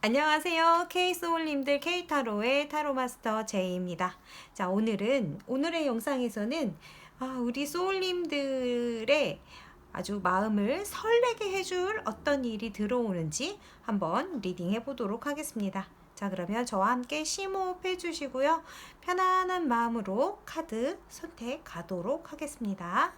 안녕하세요. K소울님들 K타로의 타로마스터 제이입니다. 자, 오늘의 영상에서는 우리 소울님들의 아주 마음을 설레게 해줄 어떤 일이 들어오는지 한번 리딩 해보도록 하겠습니다. 자, 그러면 저와 함께 심호흡 해주시고요. 편안한 마음으로 카드 선택하도록 하겠습니다.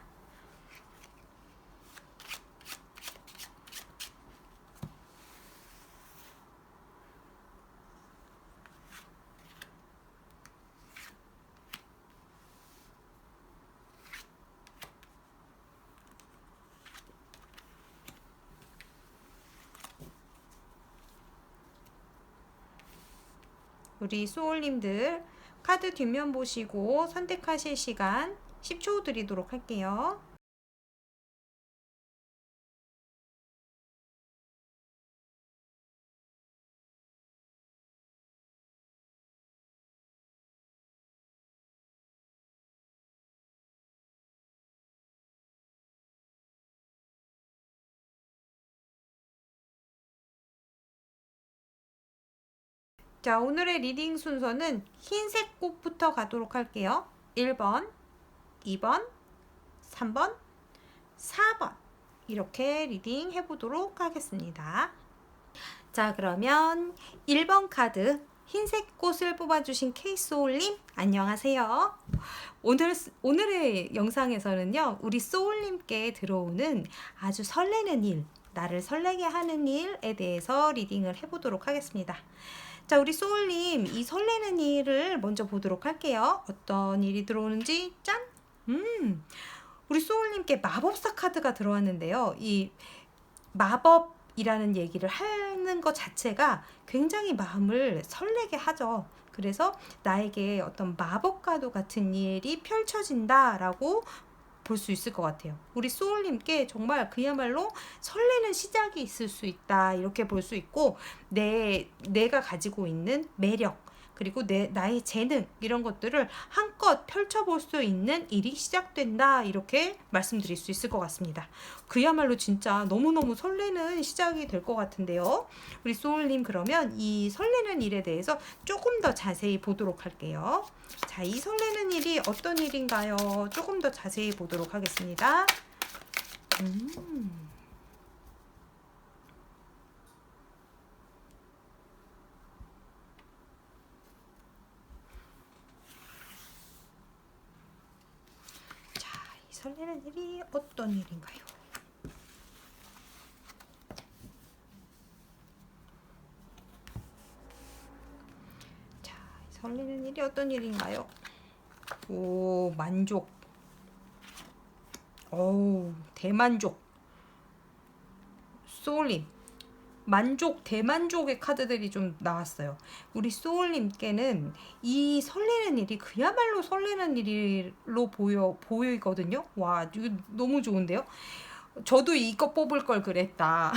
우리 소울님들 카드 뒷면 보시고 선택하실 시간 10초 드리도록 할게요. 자, 오늘의 리딩 순서는 흰색 꽃부터 가도록 할게요. 1번, 2번, 3번, 4번 이렇게 리딩 해보도록 하겠습니다. 자, 그러면 1번 카드 흰색 꽃을 뽑아주신 K소울님 안녕하세요. 오늘의 영상에서는요, 우리 소울님께 들어오는 아주 설레는 일, 나를 설레게 하는 일에 대해서 리딩을 해보도록 하겠습니다. 자, 우리 소울님, 이 설레는 일을 먼저 보도록 할게요. 어떤 일이 들어오는지 짠! 우리 소울님께 마법사 카드가 들어왔는데요. 이 마법이라는 얘기를 하는 것 자체가 굉장히 마음을 설레게 하죠. 그래서 나에게 어떤 마법과도 같은 일이 펼쳐진다라고 볼 수 있을 것 같아요. 우리 소울님께 정말 그야말로 설레는 시작이 있을 수 있다, 이렇게 볼 수 있고, 내가 가지고 있는 매력, 그리고 나의 재능, 이런 것들을 한껏 펼쳐볼 수 있는 일이 시작된다, 이렇게 말씀드릴 수 있을 것 같습니다. 그야말로 진짜 너무너무 설레는 시작이 될 것 같은데요. 우리 소울님, 그러면 이 설레는 일에 대해서 조금 더 자세히 보도록 할게요. 자, 이 설레는 일이 어떤 일인가요? 조금 더 자세히 보도록 하겠습니다. 자, 이 설레는 일이 어떤 일인가요? 자, 이 설레는 일이 어떤 일인가요? 오, 만족. 어우, 대만족. 소울님, 만족, 대만족의 카드들이 좀 나왔어요. 우리 소울님께는 이 설레는 일이 그야말로 설레는 일로 보이거든요. 와, 이거 너무 좋은데요? 저도 이거 뽑을 걸 그랬다.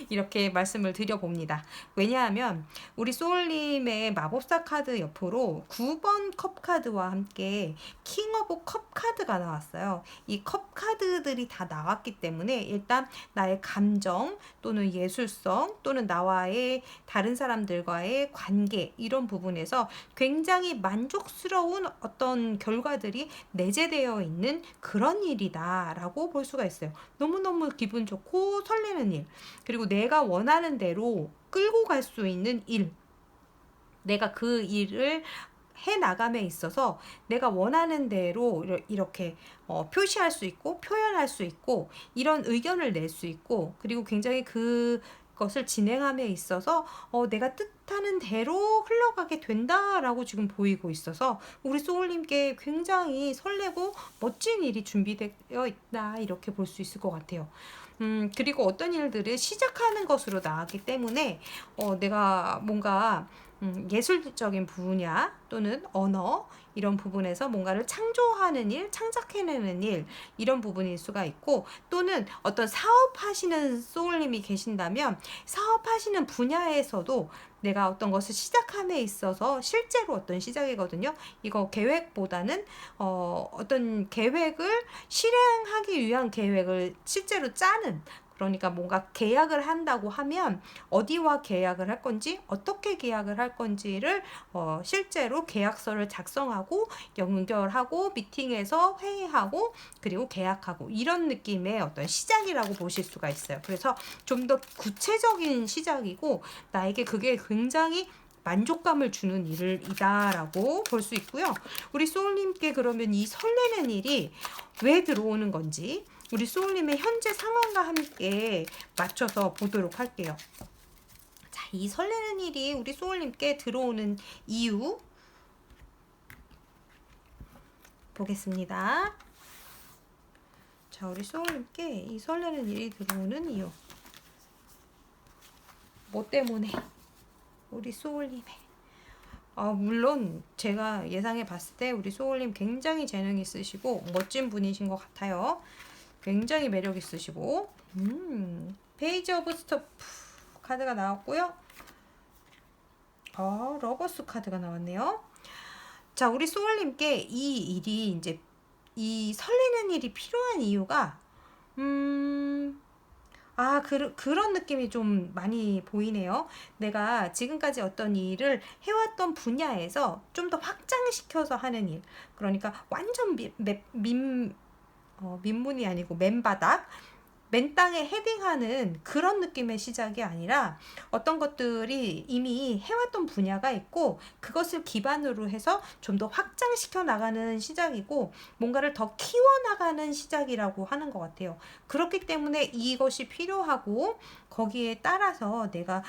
이렇게 말씀을 드려봅니다. 왜냐하면 우리 소울님의 마법사 카드 옆으로 9번 컵 카드와 함께 킹 오브 컵 카드가 나왔어요. 이 컵 카드들이 다 나왔기 때문에 일단 나의 감정 또는 예술성 또는 나와의 다른 사람들과의 관계, 이런 부분에서 굉장히 만족스러운 어떤 결과들이 내재되어 있는 그런 일이다라고 볼 수가 있어요. 너무너무 기분 좋고 설레는 일, 그리고 내가 원하는 대로 끌고 갈 수 있는 일, 내가 그 일을 해 나감에 있어서 내가 원하는 대로 이렇게 표시할 수 있고 표현할 수 있고 이런 의견을 낼 수 있고, 그리고 굉장히 그것을 진행함에 있어서 내가 뜻하는 대로 흘러가게 된다라고 지금 보이고 있어서 우리 소울님께 굉장히 설레고 멋진 일이 준비되어 있다, 이렇게 볼 수 있을 것 같아요. 그리고 어떤 일들을 시작하는 것으로 나왔기 때문에 내가 뭔가 예술적인 분야 또는 언어, 이런 부분에서 뭔가를 창조하는 일, 창작해내는 일, 이런 부분일 수가 있고, 또는 어떤 사업하시는 소울님이 계신다면 사업하시는 분야에서도 내가 어떤 것을 시작함에 있어서 실제로 어떤 시작이거든요. 이거 계획보다는 어떤 계획을 실행하기 위한 계획을 실제로 짜는, 그러니까 뭔가 계약을 한다고 하면 어디와 계약을 할 건지, 어떻게 계약을 할 건지를 실제로 계약서를 작성하고 연결하고 미팅에서 회의하고 그리고 계약하고 이런 느낌의 어떤 시작이라고 보실 수가 있어요. 그래서 좀 더 구체적인 시작이고 나에게 그게 굉장히 만족감을 주는 일이다라고 볼 수 있고요. 우리 소울님께 그러면 이 설레는 일이 왜 들어오는 건지 우리 소울님의 현재 상황과 함께 맞춰서 보도록 할게요. 자, 이 설레는 일이 우리 소울님께 들어오는 이유 보겠습니다. 자, 우리 소울님께 이 설레는 일이 들어오는 이유. 뭐 때문에? 우리 소울님의. 물론 제가 예상해 봤을 때 우리 소울님 굉장히 재능 있으시고 멋진 분이신 것 같아요. 굉장히 매력 있으시고. 페이지 오브 스토프 카드가 나왔고요. 러버스 카드가 나왔네요. 자, 우리 소울님께 이 일이 이제 이 설레는 일이 필요한 이유가 그런 느낌이 좀 많이 보이네요. 내가 지금까지 어떤 일을 해왔던 분야에서 좀 더 확장시켜서 하는 일. 그러니까 완전 민문이 아니고 맨바닥, 맨 땅에 헤딩하는 그런 느낌의 시작이 아니라 어떤 것들이 이미 해왔던 분야가 있고 그것을 기반으로 해서 좀 더 확장시켜 나가는 시작이고 뭔가를 더 키워나가는 시작이라고 하는 것 같아요. 그렇기 때문에 이것이 필요하고 거기에 따라서 내가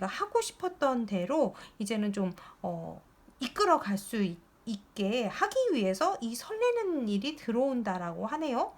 하고 싶었던 대로 이제는 좀 이끌어 갈 수 있게 하기 위해서 이 설레는 일이 들어온다라고 하네요.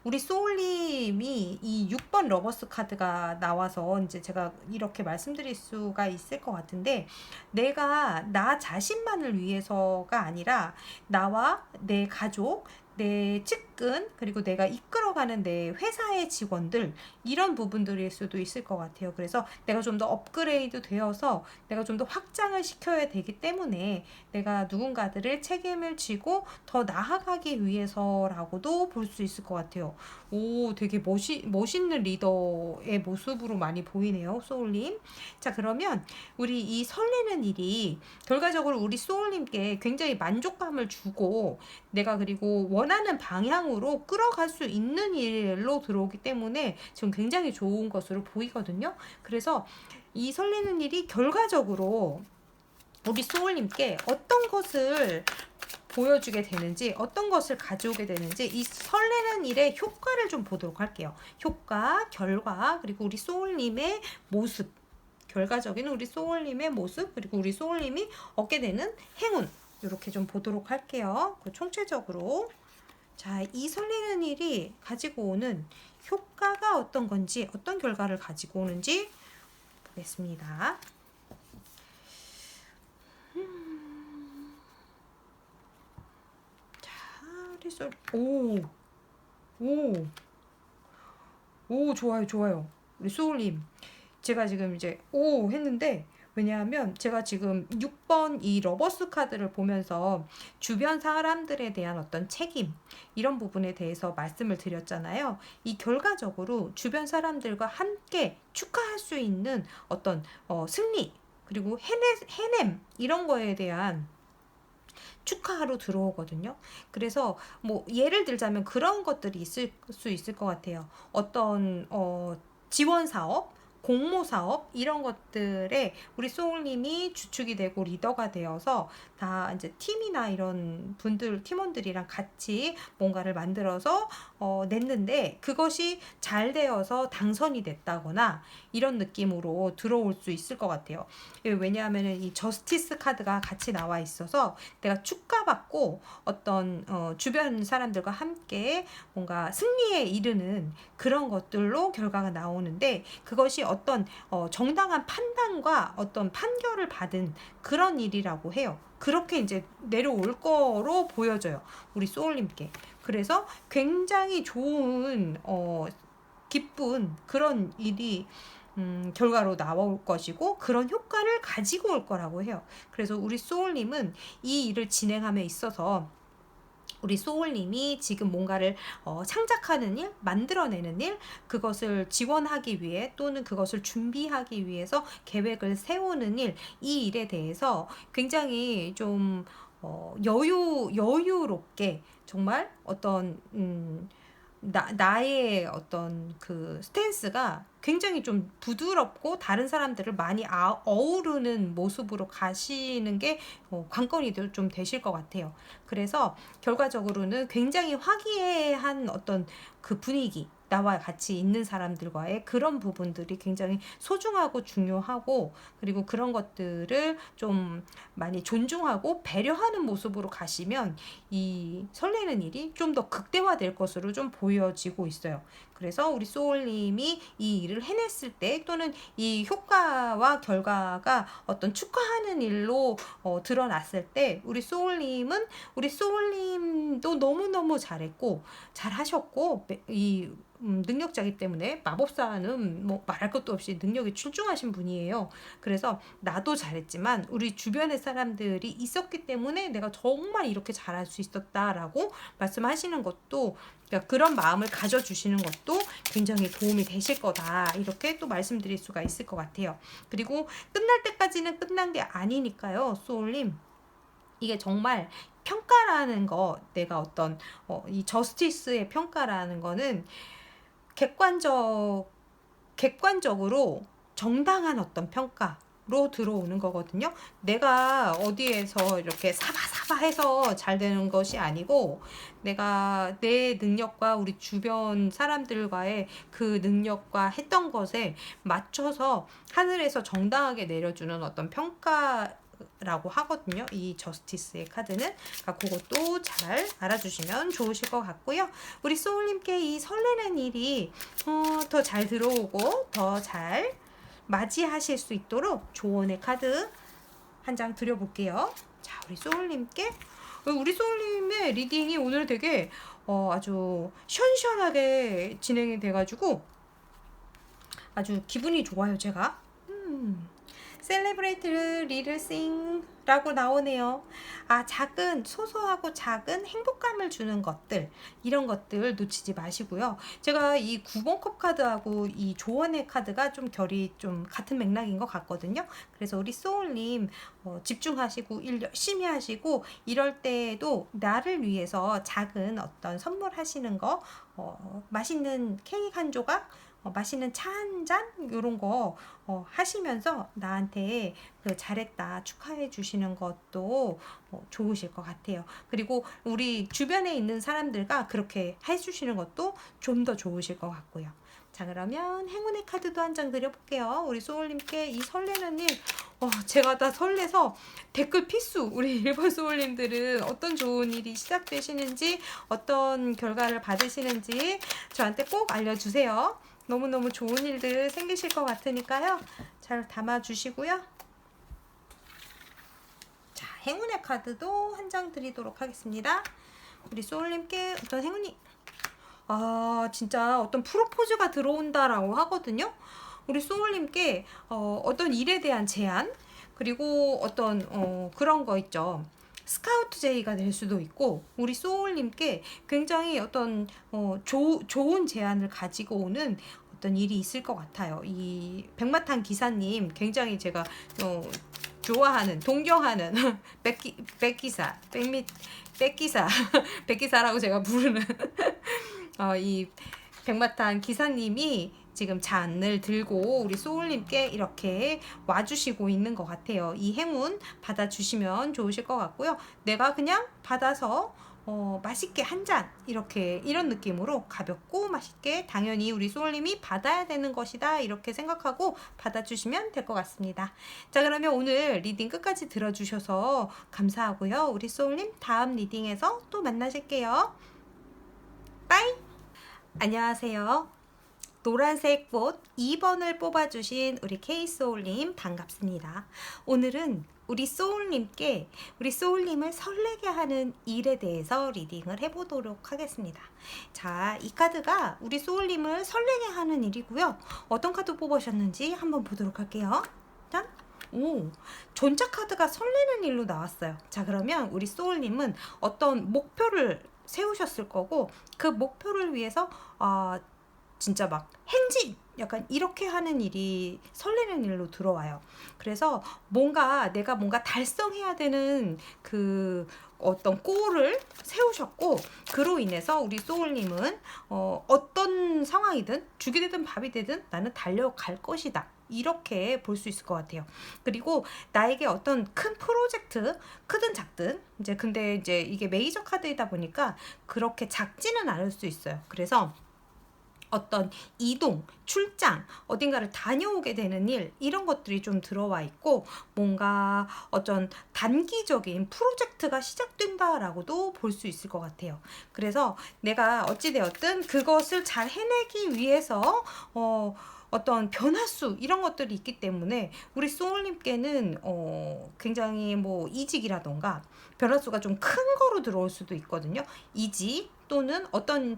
우리 소울님이 이 6번 러버스 카드가 나와서 이제 제가 이렇게 말씀드릴 수가 있을 것 같은데 내가 나 자신만을 위해서가 아니라 나와 내 가족, 내 측근 그리고 내가 이끌어가는 내 회사의 직원들 이런 부분들일 수도 있을 것 같아요. 그래서 내가 좀 더 업그레이드 되어서 내가 좀 더 확장을 시켜야 되기 때문에 내가 누군가들을 책임을 지고 더 나아가기 위해서라고도 볼 수 있을 것 같아요. 오, 되게 멋있는 리더의 모습으로 많이 보이네요, 소울님. 자, 그러면 우리 이 설레는 일이 결과적으로 우리 소울님께 굉장히 만족감을 주고 내가 그리고 원하는 방향으로 끌어갈 수 있는 일로 들어오기 때문에 지금 굉장히 좋은 것으로 보이거든요. 그래서 이 설레는 일이 결과적으로 우리 소울님께 어떤 것을 보여주게 되는지 어떤 것을 가져오게 되는지 이 설레는 일의 효과를 좀 보도록 할게요. 효과, 결과 그리고 우리 소울님의 모습 결과적인 우리 소울님의 모습 그리고 우리 소울님이 얻게 되는 행운 이렇게 좀 보도록 할게요. 총체적으로 자, 이 설레는 일이 가지고 오는 효과가 어떤 건지 어떤 결과를 가지고 오는지 보겠습니다. 오, 좋아요. 우리 소울님. 제가 지금 이제 했는데 왜냐하면 제가 지금 6번 이 러버스 카드를 보면서 주변 사람들에 대한 어떤 책임 이런 부분에 대해서 말씀을 드렸잖아요. 이 결과적으로 주변 사람들과 함께 축하할 수 있는 어떤 승리 그리고 해냄 이런 거에 대한 축하하러 들어오거든요. 그래서 뭐 예를 들자면 그런 것들이 있을 수 있을 것 같아요. 어떤 지원 사업 공모 사업 이런 것들에 우리 소울님이 주축이 되고 리더가 되어서 다 이제 팀이나 이런 팀원들이랑 같이 뭔가를 만들어서 냈는데 그것이 잘 되어서 당선이 됐다거나 이런 느낌으로 들어올 수 있을 것 같아요. 왜냐하면 이 저스티스 카드가 같이 나와 있어서 내가 축하받고 어떤 주변 사람들과 함께 뭔가 승리에 이르는 그런 것들로 결과가 나오는데 그것이 어떤 정당한 판단과 어떤 판결을 받은 그런 일이라고 해요. 그렇게 이제 내려올 거로 보여져요. 우리 소울님께. 그래서 굉장히 좋은 기쁜 그런 일이 결과로 나올 것이고 그런 효과를 가지고 올 거라고 해요. 그래서 우리 소울님은 이 일을 진행함에 있어서 우리 소울님이 지금 뭔가를 창작하는 일, 만들어내는 일, 그것을 지원하기 위해 또는 그것을 준비하기 위해서 계획을 세우는 일, 이 일에 대해서 굉장히 좀 여유롭게 정말 어떤 나의 어떤 그 스탠스가 굉장히 좀 부드럽고 다른 사람들을 많이 어우르는 모습으로 가시는 게 관건이 좀 되실 것 같아요. 그래서 결과적으로는 굉장히 화기애애한 어떤 그 분위기, 나와 같이 있는 사람들과의 그런 부분들이 굉장히 소중하고 중요하고, 그리고 그런 것들을 좀 많이 존중하고 배려하는 모습으로 가시면 이 설레는 일이 좀 더 극대화될 것으로 좀 보여지고 있어요. 그래서 우리 소울님이 이 일을 해냈을 때 또는 이 효과와 결과가 어떤 축하하는 일로 드러났을 때 우리 소울님도 너무너무 잘했고 잘하셨고 이 능력자이기 때문에, 마법사는 뭐 말할 것도 없이 능력이 출중하신 분이에요. 그래서 나도 잘했지만 우리 주변의 사람들이 있었기 때문에 내가 정말 이렇게 잘할 수 있었다라고 말씀하시는 것도, 그러니까 그런 마음을 가져주시는 것도 굉장히 도움이 되실 거다, 이렇게 또 말씀드릴 수가 있을 것 같아요. 그리고 끝날 때까지는 끝난 게 아니니까요, 소울님. 이게 정말 평가라는 거, 내가 어떤 이 저스티스의 평가라는 거는 객관적으로 정당한 어떤 평가로 들어오는 거거든요. 내가 어디에서 이렇게 사바사바해서 잘 되는 것이 아니고, 내가 내 능력과 우리 주변 사람들과의 그 능력과 했던 것에 맞춰서 하늘에서 정당하게 내려주는 어떤 평가 라고 하거든요. 이 저스티스의 카드는. 그러니까 그것도 잘 알아주시면 좋으실 것 같고요. 우리 소울님께 이 설레는 일이 더 잘 들어오고 더 잘 맞이하실 수 있도록 조언의 카드 한 장 드려볼게요. 자, 우리 소울님의 리딩이 오늘 되게 아주 시원시원하게 진행이 돼가지고 아주 기분이 좋아요, 제가. 셀레브레이트 리를 싱라고 나오네요. 소소하고 작은 행복감을 주는 것들, 이런 것들 놓치지 마시고요. 제가 이 9번 컵 카드하고 이 조언의 카드가 좀 결이 좀 같은 맥락인 것 같거든요. 그래서 우리 소울님 집중하시고 일 열심히 하시고, 이럴 때에도 나를 위해서 작은 어떤 선물 하시는 거, 맛있는 케이크 한 조각, 맛있는 차 한 잔, 이런 거 하시면서 나한테 그 잘했다 축하해 주시는 것도 좋으실 것 같아요. 그리고 우리 주변에 있는 사람들과 그렇게 해주시는 것도 좀 더 좋으실 것 같고요. 자, 그러면 행운의 카드도 한 장 드려볼게요. 우리 소울님께 이 설레는 일, 제가 다 설레서 댓글 필수. 우리 일본 소울님들은 어떤 좋은 일이 시작되시는지, 어떤 결과를 받으시는지 저한테 꼭 알려주세요. 너무너무 좋은 일들 생기실 것 같으니까요. 잘 담아주시고요. 자, 행운의 카드도 한 장 드리도록 하겠습니다. 우리 소울님께 어떤 행운이, 진짜 어떤 프로포즈가 들어온다라고 하거든요. 우리 소울님께 어떤 일에 대한 제안, 그리고 어떤 그런 거 있죠. 스카우트 제의가 될 수도 있고, 우리 소울님께 굉장히 어떤 좋은 제안을 가지고 오는 어떤 일이 있을 것 같아요. 이 백마탄 기사님 굉장히 제가 좋아하는, 동경하는 백기사 백기사라고 제가 부르는 이 백마탄 기사님이 지금 잔을 들고 우리 소울님께 이렇게 와주시고 있는 것 같아요. 이 행운 받아주시면 좋으실 것 같고요. 내가 그냥 받아서 맛있게 한 잔, 이런 느낌으로 가볍고 맛있게, 당연히 우리 소울님이 받아야 되는 것이다, 이렇게 생각하고 받아주시면 될 것 같습니다. 자, 그러면 오늘 리딩 끝까지 들어주셔서 감사하고요. 우리 소울님 다음 리딩에서 또 만나실게요. 빠이. 안녕하세요. 노란색 꽃 2번을 뽑아주신 우리 K소울님 반갑습니다. 오늘은 우리 소울님을 설레게 하는 일에 대해서 리딩을 해보도록 하겠습니다. 자, 이 카드가 우리 소울님을 설레게 하는 일이고요. 어떤 카드 뽑으셨는지 한번 보도록 할게요. 짠! 존자 카드가 설레는 일로 나왔어요. 자, 그러면 우리 소울님은 어떤 목표를 세우셨을 거고, 그 목표를 위해서 진짜 막 행진 약간 이렇게 하는 일이 설레는 일로 들어와요. 그래서 내가 뭔가 달성해야 되는 그 어떤 골을 세우셨고, 그로 인해서 우리 소울님은 어떤 상황이든 죽이 되든 밥이 되든 나는 달려갈 것이다, 이렇게 볼 수 있을 것 같아요. 그리고 나에게 어떤 큰 프로젝트, 크든 작든, 근데 이제 이게 메이저 카드이다 보니까 그렇게 작지는 않을 수 있어요. 그래서 어떤 이동, 출장, 어딘가를 다녀오게 되는 일, 이런 것들이 좀 들어와 있고, 뭔가 어떤 단기적인 프로젝트가 시작된다라고도 볼 수 있을 것 같아요. 그래서 내가 어찌되었든 그것을 잘 해내기 위해서 어떤 변화수 이런 것들이 있기 때문에 우리 소울님께는 굉장히 뭐 이직이라던가 변화수가 좀 큰 거로 들어올 수도 있거든요. 이직 또는 어떤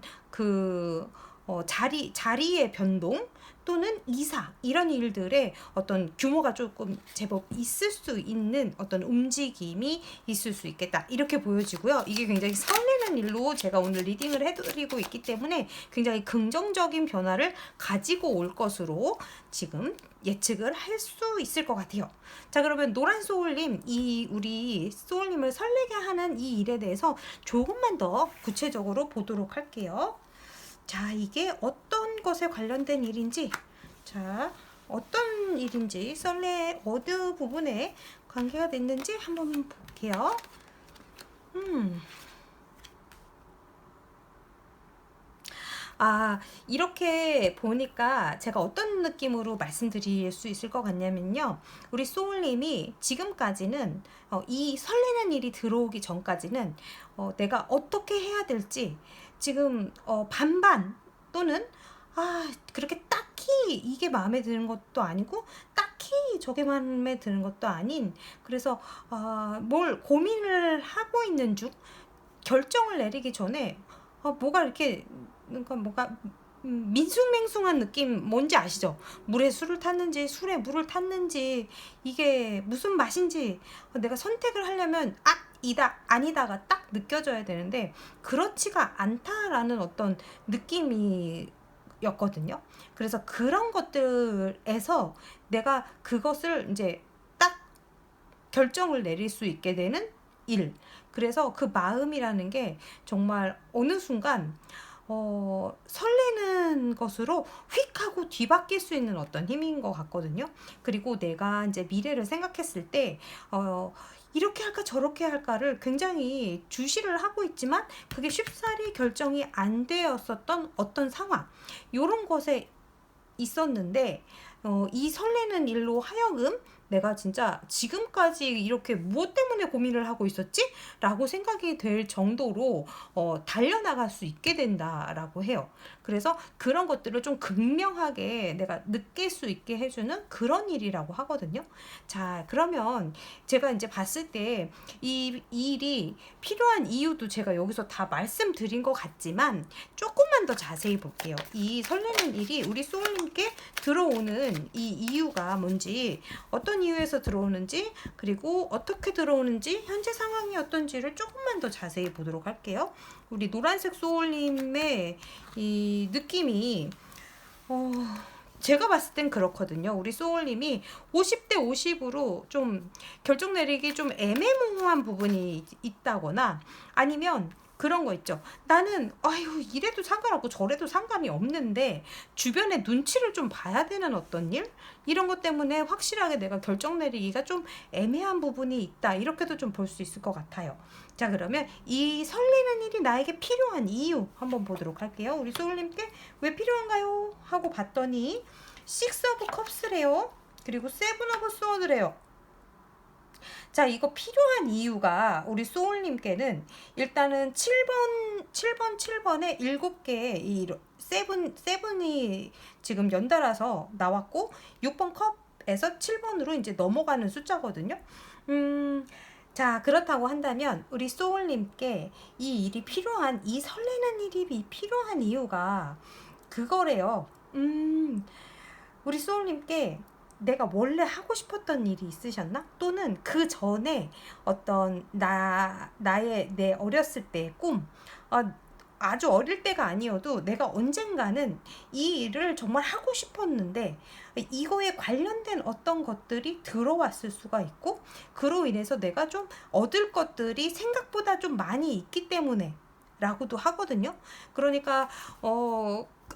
자리의 변동 또는 이사, 이런 일들의 어떤 규모가 조금 제법 있을 수 있는 어떤 움직임이 있을 수 있겠다, 이렇게 보여지고요. 이게 굉장히 설레는 일로 제가 오늘 리딩을 해드리고 있기 때문에 굉장히 긍정적인 변화를 가지고 올 것으로 지금 예측을 할 수 있을 것 같아요. 자, 그러면 노란 소울님, 우리 소울님을 설레게 하는 이 일에 대해서 조금만 더 구체적으로 보도록 할게요. 자, 이게 어떤 것에 관련된 일인지, 어떤 일인지, 어느 부분에 관계가 됐는지 한번 볼게요. 이렇게 보니까 제가 어떤 느낌으로 말씀드릴 수 있을 것 같냐면요. 우리 소울님이 지금까지는 이 설레는 일이 들어오기 전까지는 내가 어떻게 해야 될지 지금 반반 또는 그렇게 딱히 이게 마음에 드는 것도 아니고 딱히 저게 마음에 드는 것도 아닌, 그래서 뭘 고민을 하고 있는 중, 결정을 내리기 전에 뭐가 이렇게, 그러니까 뭐가 민숭맹숭한 느낌 뭔지 아시죠? 물에 술을 탔는지 술에 물을 탔는지 이게 무슨 맛인지 내가 선택을 하려면 이다 아니다가 딱 느껴져야 되는데 그렇지가 않다라는 어떤 느낌이 였거든요. 그래서 그런 것들에서 내가 그것을 이제 딱 결정을 내릴 수 있게 되는 일. 그래서 그 마음이라는 게 정말 어느 순간 설레는 것으로 휙 하고 뒤바뀔 수 있는 어떤 힘인 것 같거든요. 그리고 내가 이제 미래를 생각했을 때 이렇게 할까 저렇게 할까를 굉장히 주시를 하고 있지만 그게 쉽사리 결정이 안 되었었던 어떤 상황, 이런 것에 있었는데 이 설레는 일로 하여금 내가 진짜 지금까지 이렇게 무엇 때문에 고민을 하고 있었지? 라고 생각이 될 정도로 달려나갈 수 있게 된다라고 해요. 그래서 그런 것들을 좀 극명하게 내가 느낄 수 있게 해주는 그런 일이라고 하거든요. 자, 그러면 제가 이제 봤을 때 이 일이 필요한 이유도 제가 여기서 다 말씀드린 것 같지만 조금만 더 자세히 볼게요. 이 설레는 일이 우리 소울님께 들어오는 이 이유가 뭔지, 어떤 이유에서 들어오는지, 그리고 어떻게 들어오는지, 현재 상황이 어떤지를 조금만 더 자세히 보도록 할게요. 우리 노란색 소울님의 이 느낌이 제가 봤을 땐 그렇거든요. 우리 소울님이 50대 50으로 좀 결정 내리기 좀 애매모호한 부분이 있다거나, 아니면 그런 거 있죠. 나는 이래도 상관없고 저래도 상관이 없는데 주변에 눈치를 좀 봐야 되는 어떤 일? 이런 것 때문에 확실하게 내가 결정 내리기가 좀 애매한 부분이 있다, 이렇게도 좀 볼 수 있을 것 같아요. 자, 그러면 이 설레는 일이 나에게 필요한 이유 한번 보도록 할게요. 우리 소울님께 왜 필요한가요? 하고 봤더니 6 오브 컵스래요. 그리고 7 오브 소드래요. 자, 이거 필요한 이유가 우리 소울님께는 일단은 7번에 7개의 이 세븐이 지금 연달아서 나왔고 6번 컵에서 7번으로 이제 넘어가는 숫자거든요. 자, 그렇다고 한다면 우리 소울님께 이 일이 필요한, 이 설레는 일이 필요한 이유가 그거래요. 우리 소울님께 내가 원래 하고 싶었던 일이 있으셨나? 또는 그 전에 어떤 내 어렸을 때의 꿈, 아주 어릴 때가 아니어도 내가 언젠가는 이 일을 정말 하고 싶었는데 이거에 관련된 어떤 것들이 들어왔을 수가 있고 그로 인해서 내가 좀 얻을 것들이 생각보다 좀 많이 있기 때문에 라고도 하거든요. 그러니까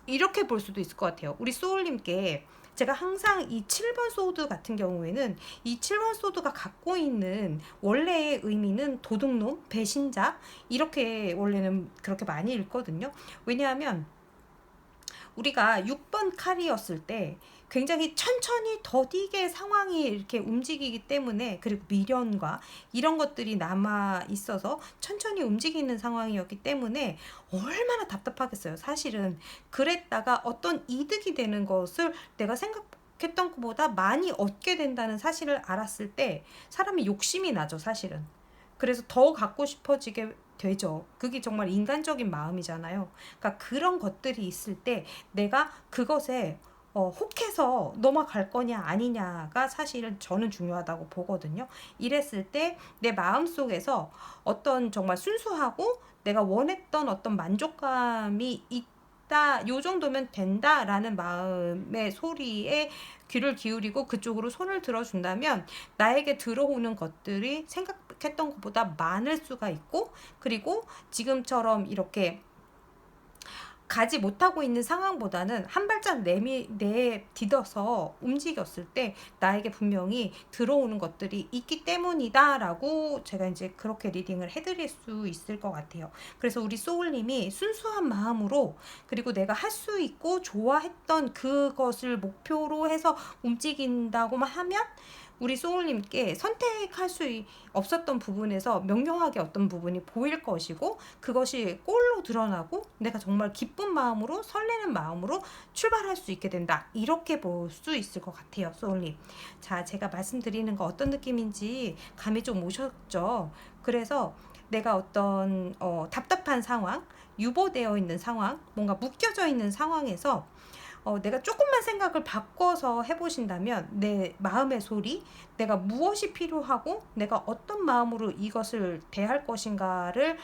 이렇게 볼 수도 있을 것 같아요. 우리 소울님께 제가 항상 이 7번 소드 같은 경우에는 이 7번 소드가 갖고 있는 원래의 의미는 도둑놈, 배신자 이렇게 원래는 그렇게 많이 읽거든요. 왜냐하면 우리가 6번 칼이었을 때 굉장히 천천히 더디게 상황이 이렇게 움직이기 때문에 그리고 미련과 이런 것들이 남아 있어서 천천히 움직이는 상황이었기 때문에 얼마나 답답하겠어요. 사실은 그랬다가 어떤 이득이 되는 것을 내가 생각했던 것보다 많이 얻게 된다는 사실을 알았을 때 사람이 욕심이 나죠, 사실은. 그래서 더 갖고 싶어지게 되죠. 그게 정말 인간적인 마음이잖아요. 그러니까 그런 것들이 있을 때 내가 그것에 혹해서 넘어갈 거냐 아니냐가 사실은 저는 중요하다고 보거든요. 이랬을 때 내 마음속에서 어떤 정말 순수하고 내가 원했던 어떤 만족감이 있다, 요 정도면 된다라는 마음의 소리에 귀를 기울이고 그쪽으로 손을 들어준다면 나에게 들어오는 것들이 생각했던 것보다 많을 수가 있고 그리고 지금처럼 이렇게 가지 못하고 있는 상황보다는 한 발짝 내디뎌서 움직였을 때 나에게 분명히 들어오는 것들이 있기 때문이다 라고 제가 이제 그렇게 리딩을 해드릴 수 있을 것 같아요. 그래서 우리 소울님이 순수한 마음으로 그리고 내가 할 수 있고 좋아했던 그것을 목표로 해서 움직인다고만 하면 우리 소울님께 선택할 수 없었던 부분에서 명료하게 어떤 부분이 보일 것이고 그것이 꼴로 드러나고 내가 정말 기쁜 마음으로 설레는 마음으로 출발할 수 있게 된다. 이렇게 볼 수 있을 것 같아요, 소울님. 자, 제가 말씀드리는 거 어떤 느낌인지 감이 좀 오셨죠? 그래서 내가 어떤 답답한 상황, 유보되어 있는 상황, 뭔가 묶여져 있는 상황에서 내가 조금만 생각을 바꿔서 해보신다면 내 마음의 소리, 내가 무엇이 필요하고 내가 어떤 마음으로 이것을 대할 것인가를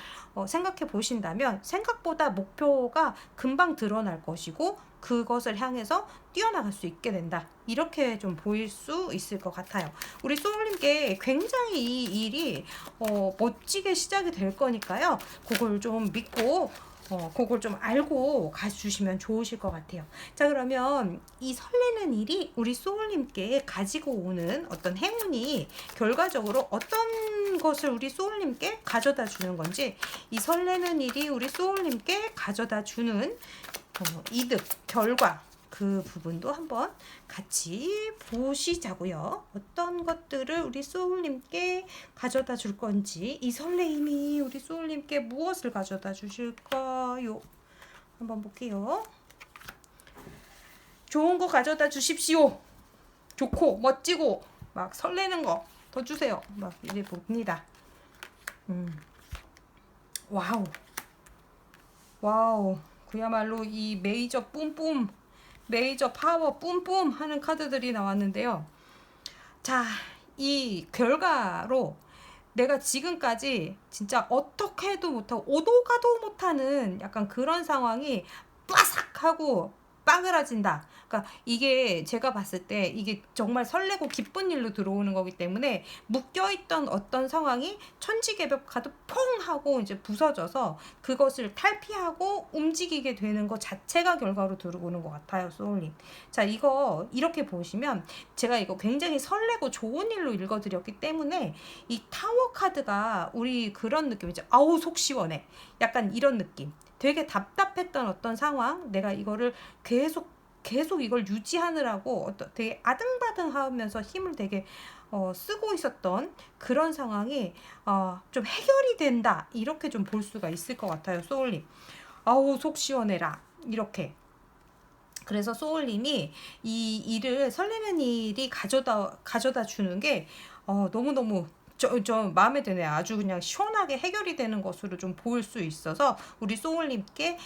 생각해 보신다면 생각보다 목표가 금방 드러날 것이고 그것을 향해서 뛰어나갈 수 있게 된다. 이렇게 좀 보일 수 있을 것 같아요. 우리 소울님께 굉장히 이 일이 멋지게 시작이 될 거니까요. 그걸 좀 믿고 그걸 좀 알고 가주시면 좋으실 것 같아요. 자, 그러면 이 설레는 일이 우리 소울님께 가지고 오는 어떤 행운이 결과적으로 어떤 것을 우리 소울님께 가져다 주는 건지 이 설레는 일이 우리 소울님께 가져다 주는 이득, 결과 그 부분도 한번 같이 보시자고요. 어떤 것들을 우리 소울님께 가져다 줄 건지 이 설레임이 우리 소울님께 무엇을 가져다 주실까요? 한번 볼게요. 좋은 거 가져다 주십시오. 좋고 멋지고 막 설레는 거 더 주세요. 막 이래 봅니다. 와우. 와우. 그야말로 이 메이저 뿜뿜, 메이저 파워 뿜뿜 하는 카드들이 나왔는데요. 자, 이 결과로 내가 지금까지 진짜 어떻게 해도 못하고 오도 가도 못하는 약간 그런 상황이 빠삭 하고 빠그라진다. 그러니까 이게 제가 봤을 때 이게 정말 설레고 기쁜 일로 들어오는 거기 때문에 묶여있던 어떤 상황이 천지개벽 카드 퐁 하고 이제 부서져서 그것을 탈피하고 움직이게 되는 것 자체가 결과로 들어오는 것 같아요, 소울님. 자, 이거 이렇게 보시면 제가 이거 굉장히 설레고 좋은 일로 읽어드렸기 때문에 이 타워 카드가 우리 그런 느낌이죠. 아우 속 시원해. 약간 이런 느낌. 되게 답답했던 어떤 상황, 내가 이거를 계속 이걸 유지하느라고 되게 아등바등하면서 힘을 되게 쓰고 있었던 그런 상황이 좀 해결이 된다. 이렇게 좀 볼 수가 있을 것 같아요, 소울님. 아우 속 시원해라. 이렇게. 그래서 소울님이 이 일을 설레는 일이 가져다 주는 게 너무너무 저 마음에 드네요. 아주 그냥 시원하게 해결이 되는 것으로 좀 보일 수 있어서 우리 소울님께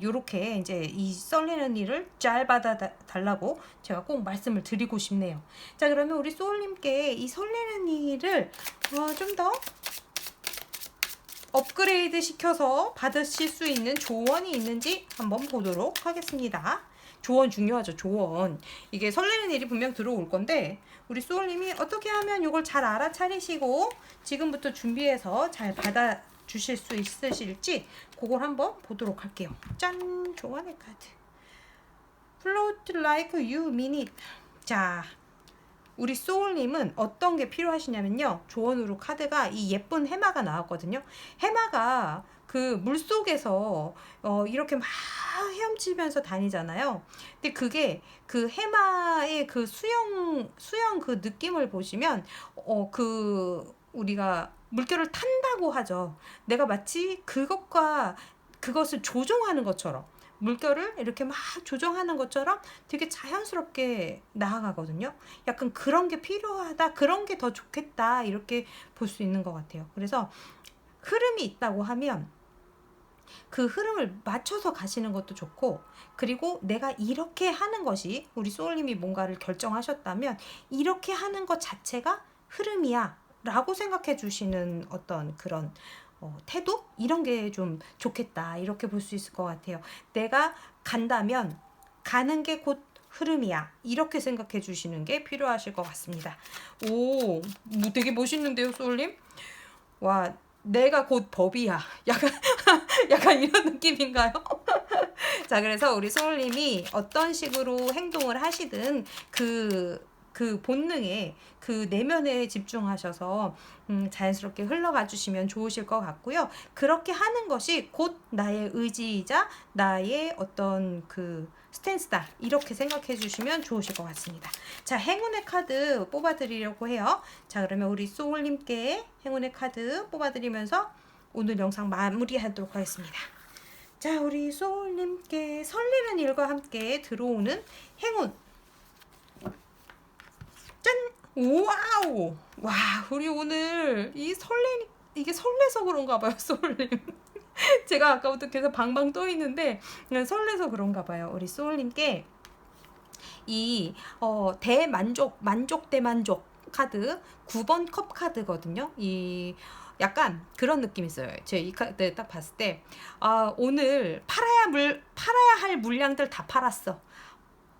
요렇게 이제 이 설레는 일을 잘 받아 달라고 제가 꼭 말씀을 드리고 싶네요. 자, 그러면 우리 소울님께 이 설레는 일을 좀 더 업그레이드 시켜서 받으실 수 있는 조언이 있는지 한번 보도록 하겠습니다. 조언 중요하죠. 조언. 이게 설레는 일이 분명 들어올 건데 우리 소울님이 어떻게 하면 이걸 잘 알아차리시고 지금부터 준비해서 잘 받아 주실 수 있으실지 그걸 한번 보도록 할게요. 짠! 조언의 카드. Float like you mean it. 자, 우리 소울님은 어떤 게 필요하시냐면요. 조언으로 카드가 이 예쁜 해마가 나왔거든요. 해마가 그 물속에서 이렇게 막 헤엄치면서 다니잖아요. 근데 그게 그 해마의 그 수영 그 느낌을 보시면 그 우리가 물결을 탄다고 하죠. 내가 마치 그것을 조종하는 것처럼 물결을 이렇게 막 조정하는 것처럼 되게 자연스럽게 나아가거든요. 약간 그런 게 필요하다, 그런 게 더 좋겠다 이렇게 볼 수 있는 것 같아요. 그래서 흐름이 있다고 하면 그 흐름을 맞춰서 가시는 것도 좋고, 그리고 내가 이렇게 하는 것이 우리 소울님이 뭔가를 결정하셨다면 이렇게 하는 것 자체가 흐름이야 라고 생각해 주시는 어떤 그런 태도? 이런 게 좀 좋겠다 이렇게 볼 수 있을 것 같아요. 내가 간다면 가는 게 곧 흐름이야 이렇게 생각해 주시는 게 필요하실 것 같습니다. 오, 뭐 되게 멋있는데요, 소울님? 와, 내가 곧 법이야. 약간 약간 이런 느낌인가요? 자, 그래서 우리 소울님이 어떤 식으로 행동을 하시든 그 본능에 그 내면에 집중하셔서 자연스럽게 흘러가 주시면 좋으실 것 같고요. 그렇게 하는 것이 곧 나의 의지이자 나의 어떤 그 스탠스다 이렇게 생각해 주시면 좋으실 것 같습니다. 자, 행운의 카드 뽑아 드리려고 해요. 자, 그러면 우리 소울님께 행운의 카드 뽑아 드리면서 오늘 영상 마무리하도록 하겠습니다. 자, 우리 소울님께 설레는 일과 함께 들어오는 행운. 짠! 와우! 와, 우리 오늘 이게 설레서 그런가 봐요, 소울님. 제가 아까부터 계속 방방 떠 있는데 설레서 그런가 봐요. 우리 소울님께 이 대만족 카드 9번 컵 카드거든요. 이 약간 그런 느낌이 있어요. 제가 이 카드 딱 봤을 때 오늘 팔아야 할 물량들 다 팔았어.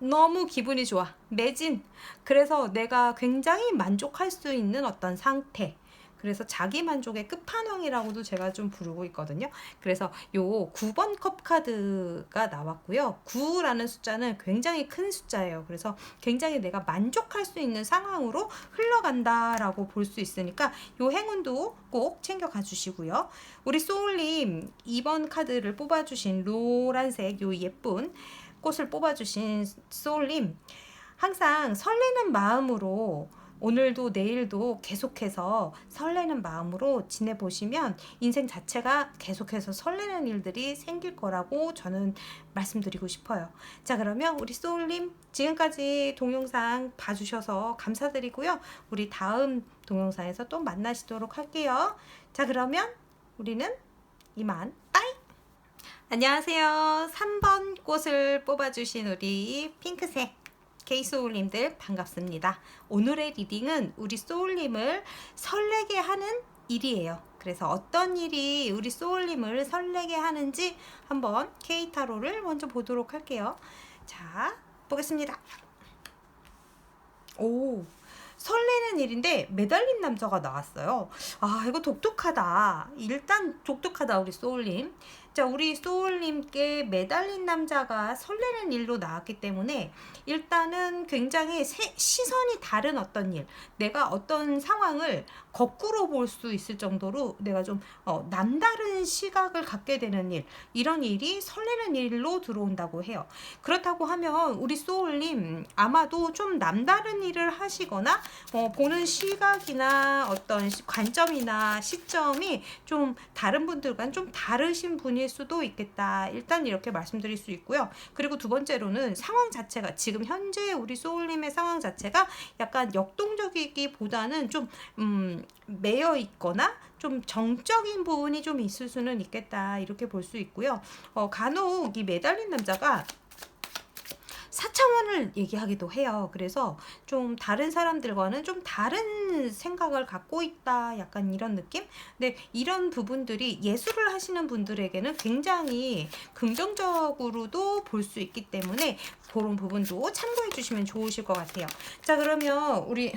너무 기분이 좋아. 매진. 그래서 내가 굉장히 만족할 수 있는 어떤 상태. 그래서 자기 만족의 끝판왕이라고도 제가 좀 부르고 있거든요. 그래서 요 9번 컵 카드가 나왔고요. 9라는 숫자는 굉장히 큰 숫자예요. 그래서 굉장히 내가 만족할 수 있는 상황으로 흘러간다라고 볼 수 있으니까 요 행운도 꼭 챙겨가 주시고요. 우리 소울님 2번 카드를 뽑아주신 노란색 요 예쁜 꽃을 뽑아주신 소울님, 항상 설레는 마음으로 오늘도 내일도 계속해서 설레는 마음으로 지내보시면 인생 자체가 계속해서 설레는 일들이 생길 거라고 저는 말씀드리고 싶어요. 자, 그러면 우리 소울님 지금까지 동영상 봐주셔서 감사드리고요. 우리 다음 동영상에서 또 만나시도록 할게요. 자, 그러면 우리는 이만 빠이! 안녕하세요. 3번 꽃을 뽑아주신 우리 핑크색 K소울님들 반갑습니다. 오늘의 리딩은 우리 소울님을 설레게 하는 일이에요. 그래서 어떤 일이 우리 소울님을 설레게 하는지 한번 K타로를 먼저 보도록 할게요. 자, 보겠습니다. 오, 설레는 일인데 매달린 남자가 나왔어요. 이거 독특하다. 일단 독특하다, 우리 소울님. 자, 우리 소울님께 매달린 남자가 설레는 일로 나왔기 때문에 일단은 굉장히 시선이 다른 어떤 일, 내가 어떤 상황을 거꾸로 볼 수 있을 정도로 내가 좀 남다른 시각을 갖게 되는 일, 이런 일이 설레는 일로 들어온다고 해요. 그렇다고 하면 우리 소울님 아마도 좀 남다른 일을 하시거나 보는 시각이나 어떤 관점이나 시점이 좀 다른 분들과는 좀 다르신 분일 수도 있겠다. 일단 이렇게 말씀드릴 수 있고요. 그리고 두 번째로는 상황 자체가 지금 현재 우리 소울님의 상황 자체가 약간 역동적이기보다는 좀 매여 있거나 좀 정적인 부분이 좀 있을 수는 있겠다. 이렇게 볼 수 있고요. 간혹 이 매달린 남자가 4차원을 얘기하기도 해요. 그래서 좀 다른 사람들과는 좀 다른 생각을 갖고 있다, 약간 이런 느낌? 근데 이런 부분들이 예술을 하시는 분들에게는 굉장히 긍정적으로도 볼 수 있기 때문에 그런 부분도 참고해 주시면 좋으실 것 같아요. 자, 그러면 우리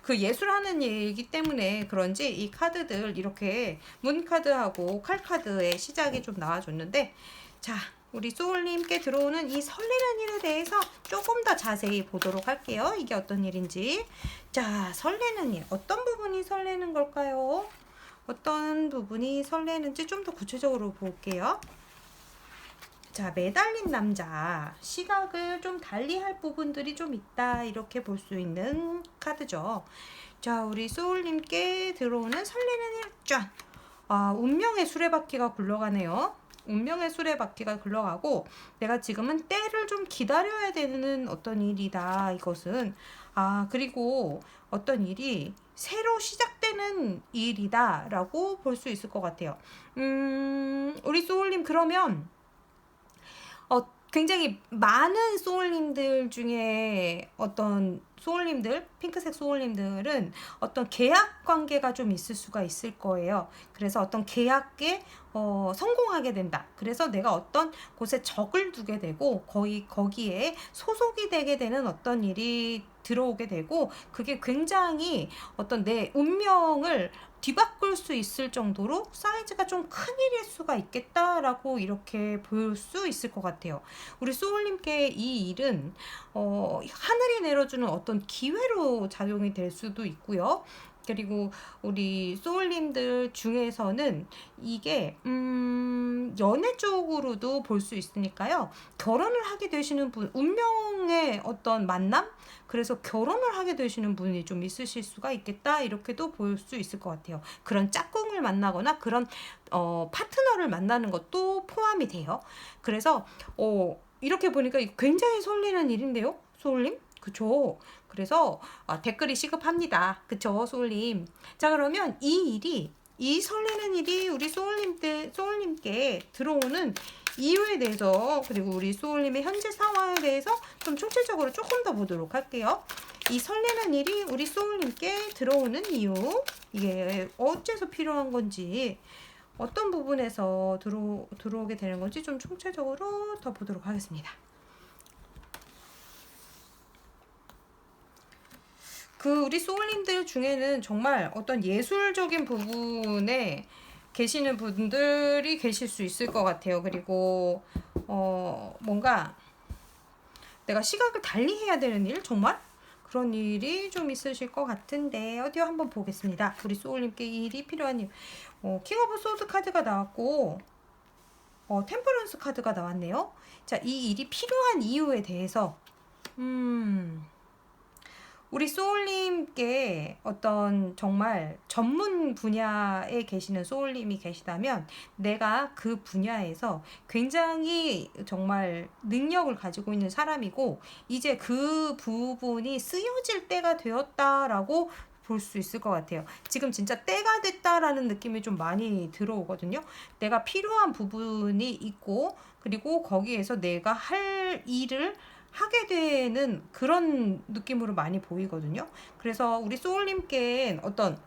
그 예술하는 얘기 때문에 그런지 이 카드들 이렇게 문카드하고 칼카드의 시작이 좀 나와줬는데, 자, 우리 소울님께 들어오는 이 설레는 일에 대해서 조금 더 자세히 보도록 할게요. 이게 어떤 일인지. 자, 설레는 일. 어떤 부분이 설레는 걸까요? 어떤 부분이 설레는지 좀 더 구체적으로 볼게요. 자, 매달린 남자. 시각을 좀 달리할 부분들이 좀 있다, 이렇게 볼 수 있는 카드죠. 자, 우리 소울님께 들어오는 설레는 일. 짠! 운명의 수레바퀴가 굴러가네요. 운명의 수레바퀴가 굴러가고, 내가 지금은 때를 좀 기다려야 되는 어떤 일이다, 이것은. 그리고 어떤 일이 새로 시작되는 일이다 라고 볼 수 있을 것 같아요. 우리 소울님, 그러면 굉장히 많은 소울님들 중에 어떤 소울님들, 핑크색 소울님들은 어떤 계약 관계가 좀 있을 수가 있을 거예요. 그래서 어떤 계약에 성공하게 된다. 그래서 내가 어떤 곳에 적을 두게 되고 거기에 소속이 되게 되는 어떤 일이 들어오게 되고, 그게 굉장히 어떤 내 운명을 뒤바꿀 수 있을 정도로 사이즈가 좀 큰 일일 수가 있겠다라고 이렇게 볼 수 있을 것 같아요. 우리 소울님께 이 일은 하늘이 내려주는 어떤 기회로 작용이 될 수도 있고요. 그리고 우리 소울님들 중에서는 이게 연애 쪽으로도 볼 수 있으니까요. 결혼을 하게 되시는 분, 운명의 어떤 만남? 그래서 결혼을 하게 되시는 분이 좀 있으실 수가 있겠다, 이렇게도 볼 수 있을 것 같아요. 그런 짝꿍을 만나거나 그런 파트너를 만나는 것도 포함이 돼요. 그래서 이렇게 보니까 굉장히 설레는 일인데요, 소울님? 그쵸? 그래서 댓글이 시급합니다. 그쵸, 소울님? 자, 그러면 이 설레는 일이 우리 소울님께 들어오는 이유에 대해서, 그리고 우리 소울님의 현재 상황에 대해서 좀 총체적으로 조금 더 보도록 할게요. 이 설레는 일이 우리 소울님께 들어오는 이유, 이게 어째서 필요한 건지, 어떤 부분에서 들어오게 되는 건지 좀 총체적으로 더 보도록 하겠습니다. 우리 소울님들 중에는 정말 어떤 예술적인 부분에 계시는 분들이 계실 수 있을 것 같아요. 그리고 뭔가 내가 시각을 달리해야 되는 일, 정말 그런 일이 좀 있으실 것 같은데, 어디 한번 보겠습니다. 우리 소울님께 이 일이 필요한 이유. 킹 오브 소드 카드가 나왔고 템퍼런스 카드가 나왔네요. 자, 이 일이 필요한 이유에 대해서 우리 소울님께 어떤 정말 전문 분야에 계시는 소울님이 계시다면, 내가 그 분야에서 굉장히 정말 능력을 가지고 있는 사람이고, 이제 그 부분이 쓰여질 때가 되었다라고 볼 수 있을 것 같아요. 지금 진짜 때가 됐다라는 느낌이 좀 많이 들어오거든요. 내가 필요한 부분이 있고, 그리고 거기에서 내가 할 일을 하게 되는 그런 느낌으로 많이 보이거든요. 그래서 우리 소울님께 어떤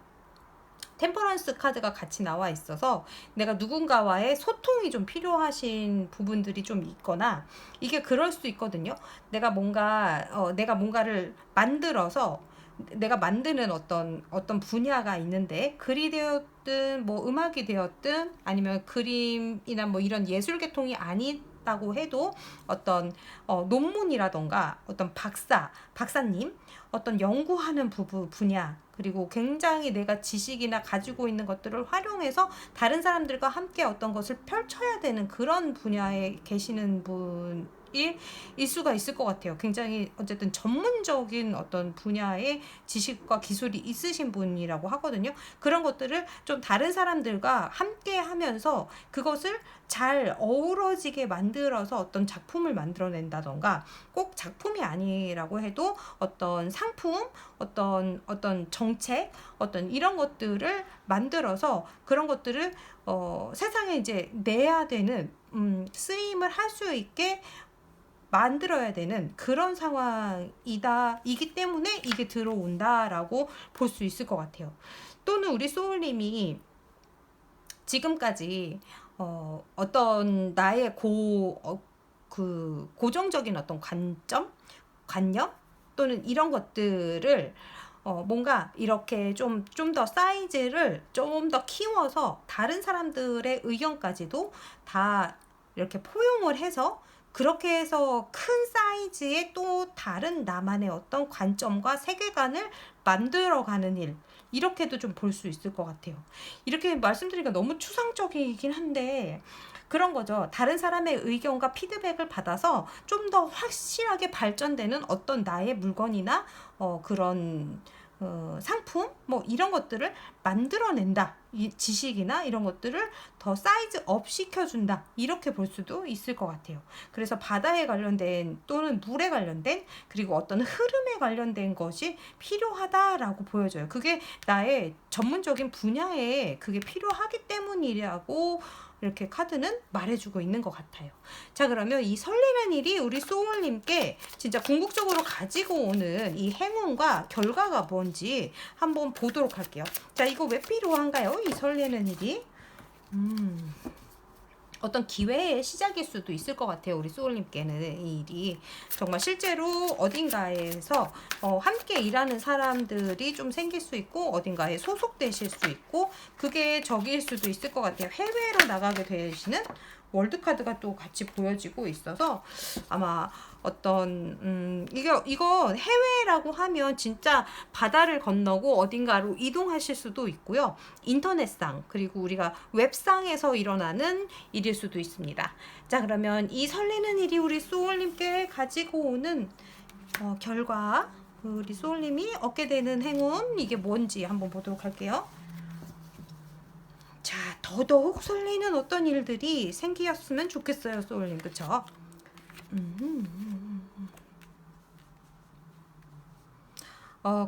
템퍼런스 카드가 같이 나와 있어서 내가 누군가와의 소통이 좀 필요하신 부분들이 좀 있거나, 이게 그럴 수 있거든요. 내가 뭔가를 만들어서, 내가 만드는 어떤 분야가 있는데, 글이 되었든 뭐 음악이 되었든 아니면 그림이나 뭐 이런 예술 계통이 아니다고 해도 어떤 논문이라던가 어떤 박사님 어떤 연구하는 분야, 그리고 굉장히 내가 지식이나 가지고 있는 것들을 활용해서 다른 사람들과 함께 어떤 것을 펼쳐야 되는 그런 분야에 계시는 일 수가 있을 것 같아요. 굉장히 어쨌든 전문적인 어떤 분야의 지식과 기술이 있으신 분이라고 하거든요. 그런 것들을 좀 다른 사람들과 함께 하면서 그것을 잘 어우러지게 만들어서 어떤 작품을 만들어낸다던가, 꼭 작품이 아니라고 해도 어떤 상품, 어떤 정책, 어떤 이런 것들을 만들어서 그런 것들을 세상에 이제 내야 되는, 쓰임을 할 수 있게 만들어야 되는 그런 이기 때문에 이게 들어온다라고 볼 수 있을 것 같아요. 또는 우리 소울님이 지금까지 어떤 나의 고정적인 어떤 관념 또는 이런 것들을 뭔가 이렇게 좀 더 사이즈를 좀 더 키워서 다른 사람들의 의견까지도 다 이렇게 포용을 해서 그렇게 해서 큰 사이즈의 또 다른 나만의 어떤 관점과 세계관을 만들어가는 일, 이렇게도 좀 볼 수 있을 것 같아요. 이렇게 말씀드리니까 너무 추상적이긴 한데 그런 거죠. 다른 사람의 의견과 피드백을 받아서 좀 더 확실하게 발전되는 어떤 나의 물건이나 그런 상품 뭐 이런 것들을 만들어낸다. 이 지식이나 이런 것들을 더 사이즈 업 시켜준다. 이렇게 볼 수도 있을 것 같아요. 그래서 바다에 관련된 또는 물에 관련된 그리고 어떤 흐름에 관련된 것이 필요하다라고 보여져요. 그게 나의 전문적인 분야에 그게 필요하기 때문이라고 이렇게 카드는 말해주고 있는 것 같아요. 자, 그러면 이 설레는 일이 우리 소울님께 진짜 궁극적으로 가지고 오는 이 행운과 결과가 뭔지 한번 보도록 할게요. 자, 이거 왜 필요한가요? 이 설레는 일이 어떤 기회의 시작일 수도 있을 것 같아요. 우리 소울님께는 이 일이 정말 실제로 어딘가에서 함께 일하는 사람들이 좀 생길 수 있고 어딘가에 소속되실 수 있고 그게 적일 수도 있을 것 같아요. 해외로 나가게 되시는 월드카드가 또 같이 보여지고 있어서 아마 어떤 이거 해외라고 하면 진짜 바다를 건너고 어딘가로 이동하실 수도 있고요. 인터넷상 그리고 우리가 웹상에서 일어나는 일일 수도 있습니다. 자, 그러면 이 설레는 일이 우리 소울님께 가지고 오는 결과, 우리 소울님이 얻게 되는 행운 이게 뭔지 한번 보도록 할게요. 자, 더더욱 설레는 어떤 일들이 생기었으면 좋겠어요, 소울님. 그쵸?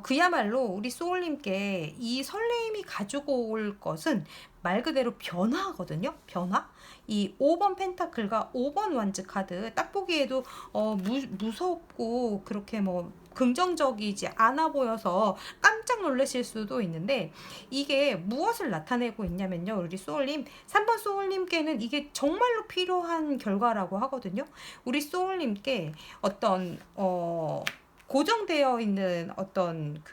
그야말로 우리 소울님께 이 설레임이 가지고 올 것은 말 그대로 변화거든요. 변화. 이 5번 펜타클과 5번 완즈 카드 딱 보기에도 무섭고 그렇게 뭐 긍정적이지 않아 보여서 깜짝 놀라실 수도 있는데 이게 무엇을 나타내고 있냐면요. 우리 소울님 3번 소울님께는 이게 정말로 필요한 결과라고 하거든요. 우리 소울님께 어떤 고정되어 있는 어떤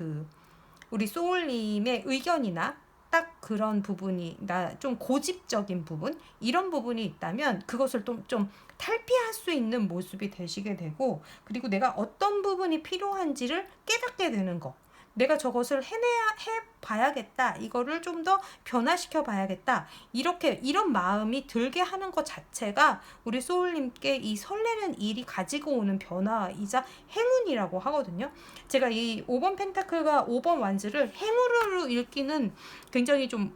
우리 소울님의 의견이나 딱 그런 부분이 나 좀 고집적인 부분 이런 부분이 있다면 그것을 좀 탈피할 수 있는 모습이 되시게 되고 그리고 내가 어떤 부분이 필요한지를 깨닫게 되는 거 내가 저것을 해봐야겠다 이거를 좀 더 변화시켜 봐야겠다 이런 마음이 들게 하는 것 자체가 우리 소울님께 이 설레는 일이 가지고 오는 변화이자 행운이라고 하거든요. 제가 이 5번 펜타클과 5번 완즈를 행운으로 읽기는 굉장히 좀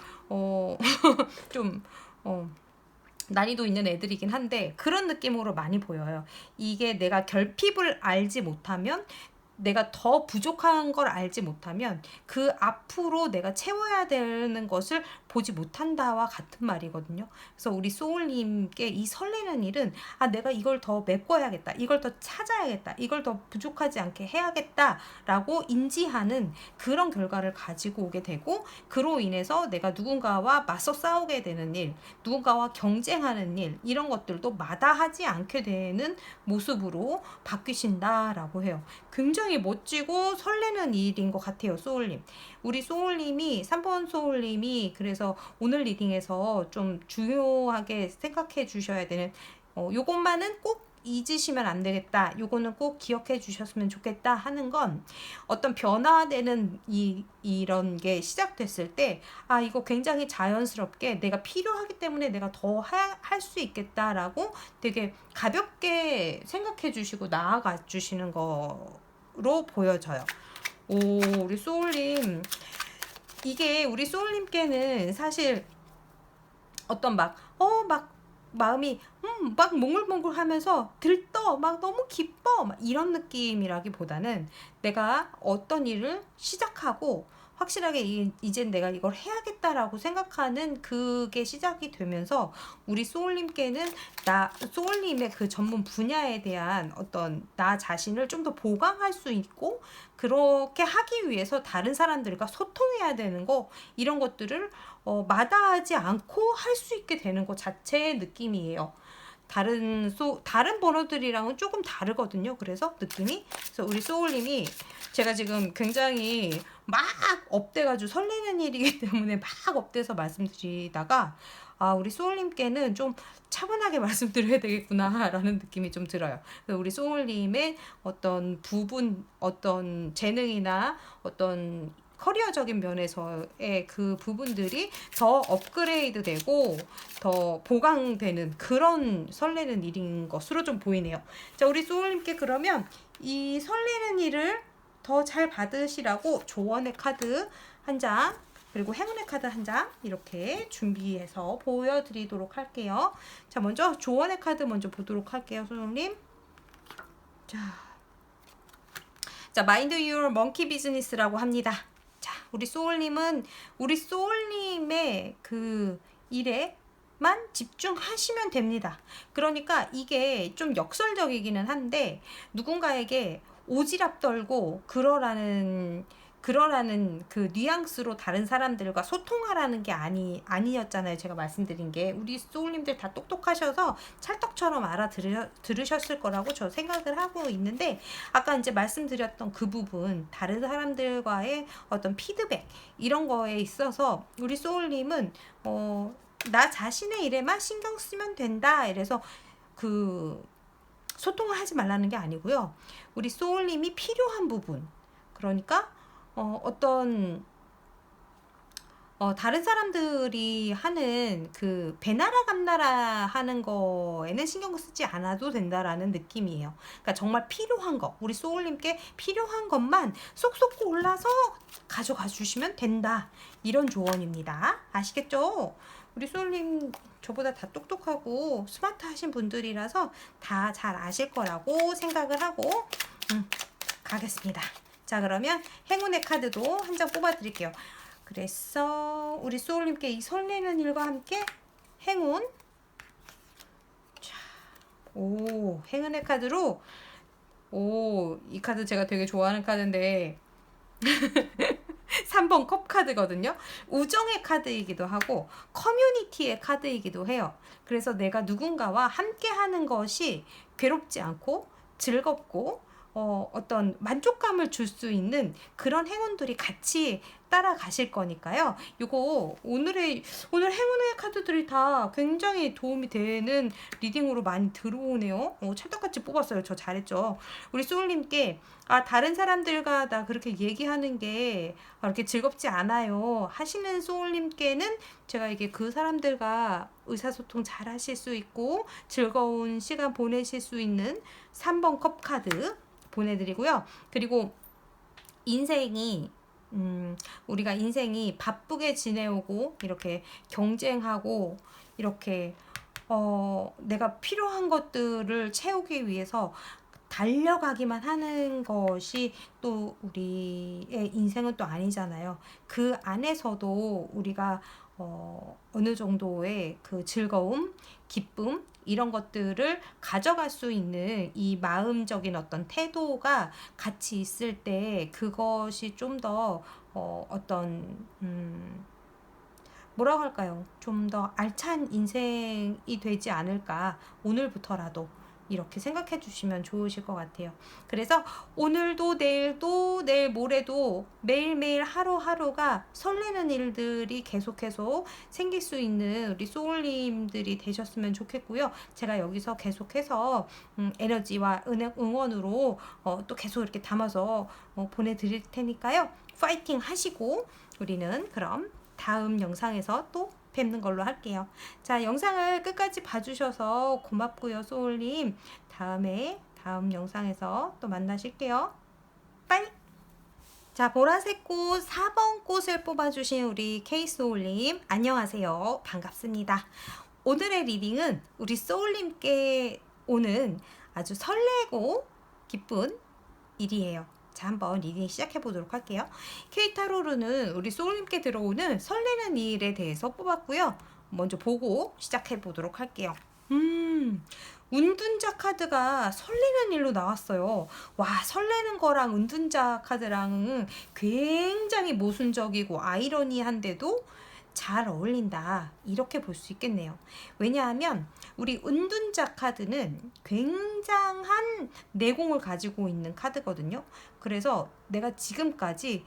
난이도 있는 애들이긴 한데 그런 느낌으로 많이 보여요. 이게 내가 결핍을 알지 못하면 내가 더 부족한 걸 알지 못하면 그 앞으로 내가 채워야 되는 것을 보지 못한다와 같은 말이거든요. 그래서 우리 소울님께 이 설레는 일은 내가 이걸 더 메꿔야겠다. 이걸 더 찾아야겠다. 이걸 더 부족하지 않게 해야겠다라고 인지하는 그런 결과를 가지고 오게 되고 그로 인해서 내가 누군가와 맞서 싸우게 되는 일, 누군가와 경쟁하는 일 이런 것들도 마다하지 않게 되는 모습으로 바뀌신다라고 해요. 굉장히 멋지고 설레는 일인 것 같아요, 소울님. 우리 소울님이 3번 소울님이 그래서 오늘 리딩에서 좀 중요하게 생각해 주셔야 되는 요것만은 꼭 잊으시면 안 되겠다. 요거는 꼭 기억해 주셨으면 좋겠다 하는 건 어떤 변화되는 이런 게 시작됐을 때 이거 굉장히 자연스럽게 내가 필요하기 때문에 내가 더 할 수 있겠다라고 되게 가볍게 생각해 주시고 나아가 주시는 거로 보여져요. 우리 소울님 이게 우리 소울님께는 사실 어떤 막 마음이 막 몽글몽글 하면서 들떠 막 너무 기뻐 막 이런 느낌이라기보다는 내가 어떤 일을 시작하고 확실하게 이젠 내가 이걸 해야겠다라고 생각하는 그게 시작이 되면서 우리 소울님께는 소울님의 그 전문 분야에 대한 어떤 나 자신을 좀 더 보강할 수 있고, 그렇게 하기 위해서 다른 사람들과 소통해야 되는 거, 이런 것들을 마다하지 않고 할 수 있게 되는 것 자체의 느낌이에요. 다른 번호들이랑은 조금 다르거든요. 그래서 느낌이. 그래서 우리 소울님이, 제가 지금 굉장히 막 업돼가지고 설레는 일이기 때문에 막 업돼서 말씀드리다가, 우리 소울님께는 좀 차분하게 말씀드려야 되겠구나라는 느낌이 좀 들어요. 그래서 우리 소울님의 어떤 부분, 어떤 재능이나 어떤 커리어적인 면에서의 그 부분들이 더 업그레이드 되고 더 보강되는 그런 설레는 일인 것으로 좀 보이네요. 자, 우리 소울님께 그러면 이 설레는 일을 더 잘 받으시라고 조언의 카드 한 장, 그리고 행운의 카드 한 장 이렇게 준비해서 보여드리도록 할게요. 자, 먼저 조언의 카드 먼저 보도록 할게요, 소울님. 자, 마인드 유어 먼키 비즈니스라고 합니다. 자, 우리 소울님의 그 일에만 집중하시면 됩니다. 그러니까 이게 좀 역설적이기는 한데, 누군가에게 오지랖 떨고 그러라는 그 뉘앙스로 다른 사람들과 소통하라는 게 아니었잖아요. 제가 말씀드린 게. 우리 소울님들 다 똑똑하셔서 찰떡처럼 들으셨을 거라고 저 생각을 하고 있는데, 아까 이제 말씀드렸던 그 부분, 다른 사람들과의 어떤 피드백, 이런 거에 있어서 우리 소울님은 나 자신의 일에만 신경 쓰면 된다. 이래서 그 소통을 하지 말라는 게 아니고요. 우리 소울님이 필요한 부분, 그러니까 다른 사람들이 하는 그 배나라 감나라 하는 거에는 신경 쓰지 않아도 된다라는 느낌이에요. 그러니까 정말 필요한 거, 우리 소울님께 필요한 것만 쏙쏙 골라서 가져가 주시면 된다. 이런 조언입니다. 아시겠죠? 우리 소울님 저보다 다 똑똑하고 스마트하신 분들이라서 다 잘 아실 거라고 생각을 하고 가겠습니다. 자, 그러면 행운의 카드도 한 장 뽑아 드릴게요. 그래서 우리 소울님께 이 설레는 일과 함께 행운. 자, 행운의 카드로, 이 카드 제가 되게 좋아하는 카드인데 3번 컵 카드거든요. 우정의 카드이기도 하고 커뮤니티의 카드이기도 해요. 그래서 내가 누군가와 함께 하는 것이 괴롭지 않고 즐겁고 어떤 만족감을 줄 수 있는 그런 행운들이 같이 따라가실 거니까요. 오늘 행운의 카드들이 다 굉장히 도움이 되는 리딩으로 많이 들어오네요. 찰떡같이 뽑았어요. 저 잘했죠. 우리 소울님께 다른 사람들과 나 그렇게 얘기하는 게 그렇게 즐겁지 않아요 하시는 소울님께는 제가 이게 그 사람들과 의사소통 잘 하실 수 있고 즐거운 시간 보내실 수 있는 3번 컵 카드 보내드리고요. 그리고 우리가 인생이 바쁘게 지내오고 이렇게 경쟁하고 이렇게 내가 필요한 것들을 채우기 위해서 달려가기만 하는 것이 또 우리의 인생은 또 아니잖아요. 그 안에서도 우리가 어느 정도의 그 즐거움, 기쁨, 이런 것들을 가져갈 수 있는 이 마음적인 어떤 태도가 같이 있을 때 그것이 좀 더 뭐라고 할까요? 좀 더 알찬 인생이 되지 않을까, 오늘부터라도 이렇게 생각해 주시면 좋으실 것 같아요. 그래서 오늘도 내일도 내일 모레도 매일매일 하루하루가 설레는 일들이 계속해서 생길 수 있는 우리 소울님들이 되셨으면 좋겠고요. 제가 여기서 계속해서 에너지와 응원으로 또 계속 이렇게 담아서 보내드릴 테니까요. 파이팅 하시고 우리는 그럼 다음 영상에서 또 뵙는 걸로 할게요. 자, 영상을 끝까지 봐주셔서 고맙고요, 소울님. 다음 영상에서 또 만나실게요. 빠이! 자, 보라색 꽃 4번 꽃을 뽑아주신 우리 K소울님, 안녕하세요. 반갑습니다. 오늘의 리딩은 우리 소울님께 오는 아주 설레고 기쁜 일이에요. 자, 한번 리딩 시작해 보도록 할게요. 케이타로르는 우리 소울님께 들어오는 설레는 일에 대해서 뽑았고요. 먼저 보고 시작해 보도록 할게요. 은둔자 카드가 설레는 일로 나왔어요. 와, 설레는 거랑 은둔자 카드랑은 굉장히 모순적이고 아이러니한데도 잘 어울린다, 이렇게 볼 수 있겠네요. 왜냐하면 우리 은둔자 카드는 굉장한 내공을 가지고 있는 카드거든요. 그래서 내가 지금까지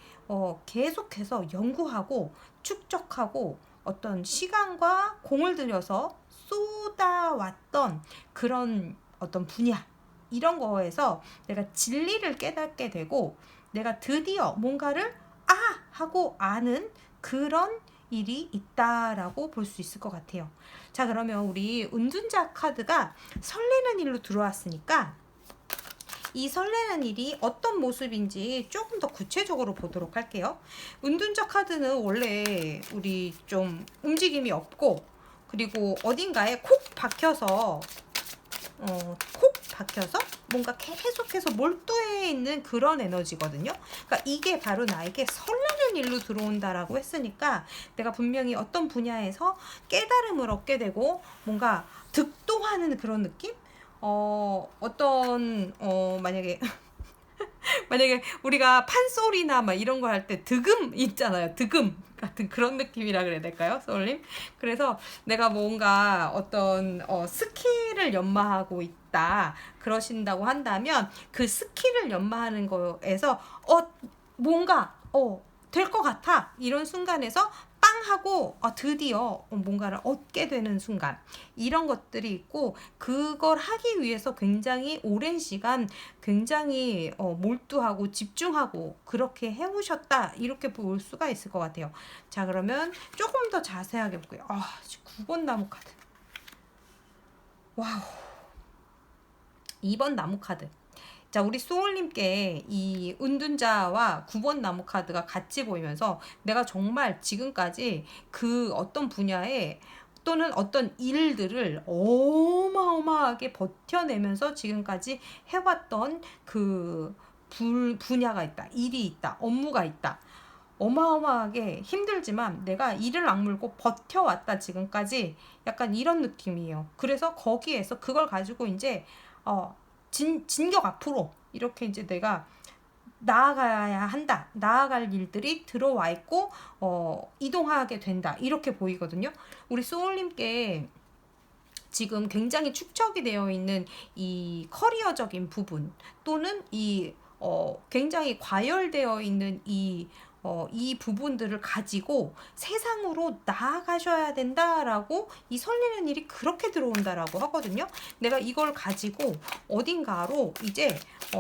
계속해서 연구하고 축적하고 어떤 시간과 공을 들여서 쏟아왔던 그런 어떤 분야, 이런 거에서 내가 진리를 깨닫게 되고 내가 드디어 뭔가를 하고 아는 그런 일이 있다라고 볼 수 있을 것 같아요. 자, 그러면 우리 은둔자 카드가 설레는 일로 들어왔으니까 이 설레는 일이 어떤 모습인지 조금 더 구체적으로 보도록 할게요. 은둔자 카드는 원래 우리 좀 움직임이 없고, 그리고 어딘가에 콕 박혀서 뭔가 계속해서 몰두해 있는 그런 에너지거든요. 그러니까 이게 바로 나에게 설레는 일로 들어온다라고 했으니까 내가 분명히 어떤 분야에서 깨달음을 얻게 되고 뭔가 득도하는 그런 느낌? 만약에 우리가 판소리나 막 이런 거 할 때 득음 있잖아요. 득음 같은 그런 느낌이라 그래야 될까요, 소울님? 그래서 내가 뭔가 어떤 스킬을 연마하고 있다 그러신다고 한다면 그 스킬을 연마하는 거에서 뭔가 될 것 같아, 이런 순간에서 빵 하고 드디어 뭔가를 얻게 되는 순간, 이런 것들이 있고, 그걸 하기 위해서 굉장히 오랜 시간 굉장히 몰두하고 집중하고 그렇게 해오셨다, 이렇게 볼 수가 있을 것 같아요. 자, 그러면 조금 더 자세하게 볼게요. 9번 나무 카드. 와우. 2번 나무 카드. 자, 우리 소울님께 이 은둔자와 9번 나무 카드가 같이 보이면서 내가 정말 지금까지 그 어떤 분야에 또는 어떤 일들을 어마어마하게 버텨내면서 지금까지 해왔던 그 분야가 있다, 일이 있다, 업무가 있다. 어마어마하게 힘들지만 내가 이를 악물고 버텨왔다 지금까지, 약간 이런 느낌이에요. 그래서 거기에서 그걸 가지고 이제 진격 앞으로 이렇게 이제 내가 나아가야 한다, 나아갈 일들이 들어와 있고 이동하게 된다, 이렇게 보이거든요. 우리 소울님께 지금 굉장히 축적이 되어 있는 이 커리어적인 부분, 또는 이 굉장히 과열되어 있는 이 부분들을 가지고 세상으로 나아가셔야 된다라고, 이 설레는 일이 그렇게 들어온다라고 하거든요. 내가 이걸 가지고 어딘가로 이제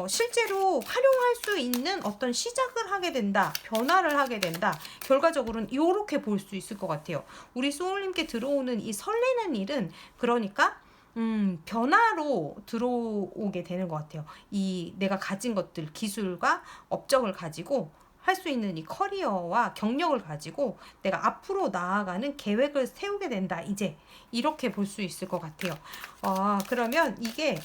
실제로 활용할 수 있는 어떤 시작을 하게 된다, 변화를 하게 된다. 결과적으로는 이렇게 볼 수 있을 것 같아요. 우리 소울님께 들어오는 이 설레는 일은 그러니까 변화로 들어오게 되는 것 같아요. 이 내가 가진 것들, 기술과 업적을 가지고 할 수 있는 이 커리어와 경력을 가지고 내가 앞으로 나아가는 계획을 세우게 된다, 이제 이렇게 볼 수 있을 것 같아요. 그러면 이게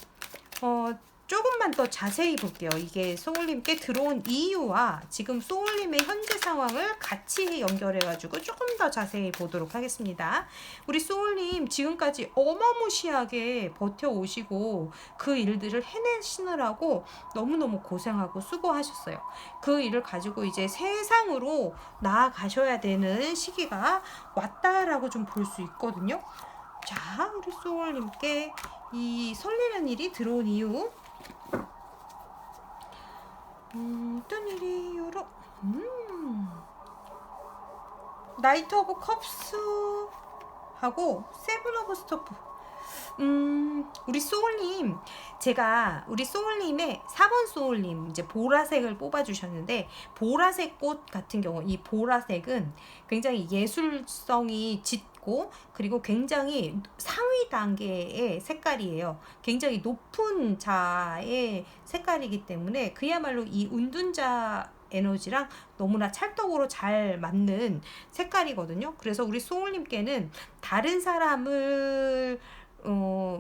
조금만 더 자세히 볼게요. 이게 소울님께 들어온 이유와 지금 소울님의 현재 상황을 같이 연결해가지고 조금 더 자세히 보도록 하겠습니다. 우리 소울님 지금까지 어마무시하게 버텨오시고 그 일들을 해내시느라고 너무너무 고생하고 수고하셨어요. 그 일을 가지고 이제 세상으로 나아가셔야 되는 시기가 왔다라고 좀 볼 수 있거든요. 자, 우리 소울님께 이 설레는 일이 들어온 이유, 어떤 일이 요러 나이트 오브 컵스 하고 세븐 오브 스토프. 우리 소울님, 제가 우리 소울님의 4번 소울님 이제 보라색을 뽑아주셨는데, 보라색 꽃 같은 경우 이 보라색은 굉장히 예술성이 짙고 그리고 굉장히 상위 단계의 색깔이에요. 굉장히 높은 자의 색깔이기 때문에 그야말로 이 은둔자 에너지랑 너무나 찰떡으로 잘 맞는 색깔이거든요. 그래서 우리 소울님께는 다른 사람을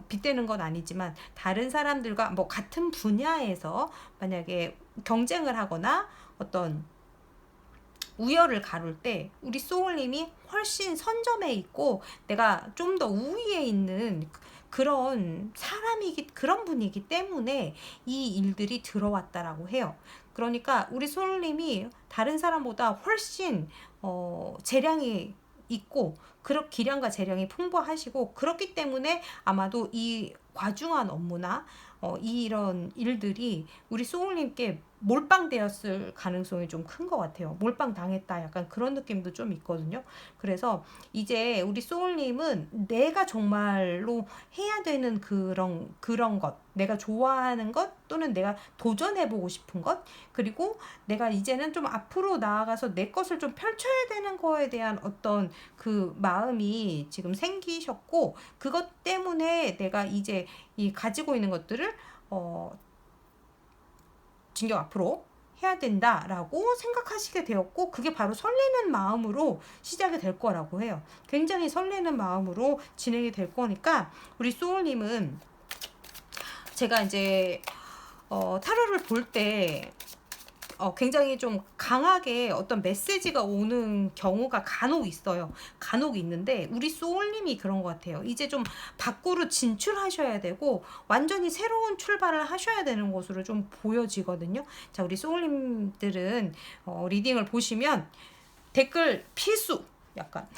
빗대는 건 아니지만 다른 사람들과 뭐 같은 분야에서 만약에 경쟁을 하거나 어떤 우열을 가를 때 우리 소울님이 훨씬 선점해 있고 내가 좀 더 우위에 있는 그런 분이기 때문에 이 일들이 들어왔다라고 해요. 그러니까 우리 소울님이 다른 사람보다 훨씬 재량이 있고 그런 기량과 재량이 풍부하시고 그렇기 때문에 아마도 이 과중한 업무나 이런 일들이 우리 소울님께 몰빵되었을 가능성이 좀 큰 것 같아요. 몰빵 당했다 약간 그런 느낌도 좀 있거든요. 그래서 이제 우리 소울님은 내가 정말로 해야 되는 그런 것, 내가 좋아하는 것 또는 내가 도전해보고 싶은 것, 그리고 내가 이제는 좀 앞으로 나아가서 내 것을 좀 펼쳐야 되는 거에 대한 어떤 그 마음이 지금 생기셨고 그것 때문에 내가 이제 이 가지고 있는 것들을 진경 앞으로 해야 된다라고 생각하시게 되었고 그게 바로 설레는 마음으로 시작이 될 거라고 해요. 굉장히 설레는 마음으로 진행이 될 거니까 우리 소울님은 제가 이제 타로를 볼때 굉장히 좀 강하게 어떤 메시지가 오는 경우가 간혹 있어요. 간혹 있는데 우리 소울님이 그런 것 같아요. 이제 좀 밖으로 진출하셔야 되고 완전히 새로운 출발을 하셔야 되는 것으로 좀 보여지거든요. 자, 우리 소울님들은 리딩을 보시면 댓글 필수 약간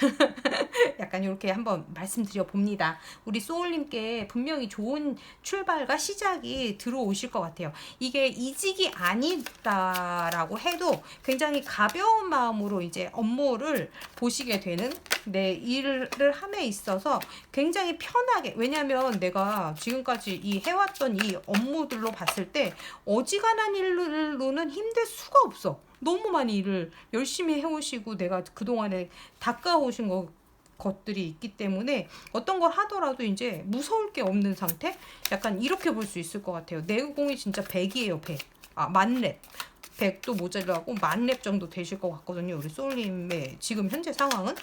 약간 이렇게 한번 말씀드려 봅니다. 우리 소울님께 분명히 좋은 출발과 시작이 들어오실 것 같아요. 이게 이직이 아니다라고 해도 굉장히 가벼운 마음으로 이제 업무를 보시게 되는 내 일을 함에 있어서 굉장히 편하게, 왜냐면 내가 지금까지 이 해왔던 이 업무들로 봤을 때 어지간한 일로는 힘들 수가 없어. 너무 많이 일을 열심히 해오시고 내가 그동안에 닦아오신 것들이 있기 때문에 어떤 걸 하더라도 이제 무서울 게 없는 상태? 약간 이렇게 볼 수 있을 것 같아요. 내공이 진짜 100이에요, 100. 만렙. 100도 모자라고 만렙 정도 되실 것 같거든요. 우리 소울님의 지금 현재 상황은.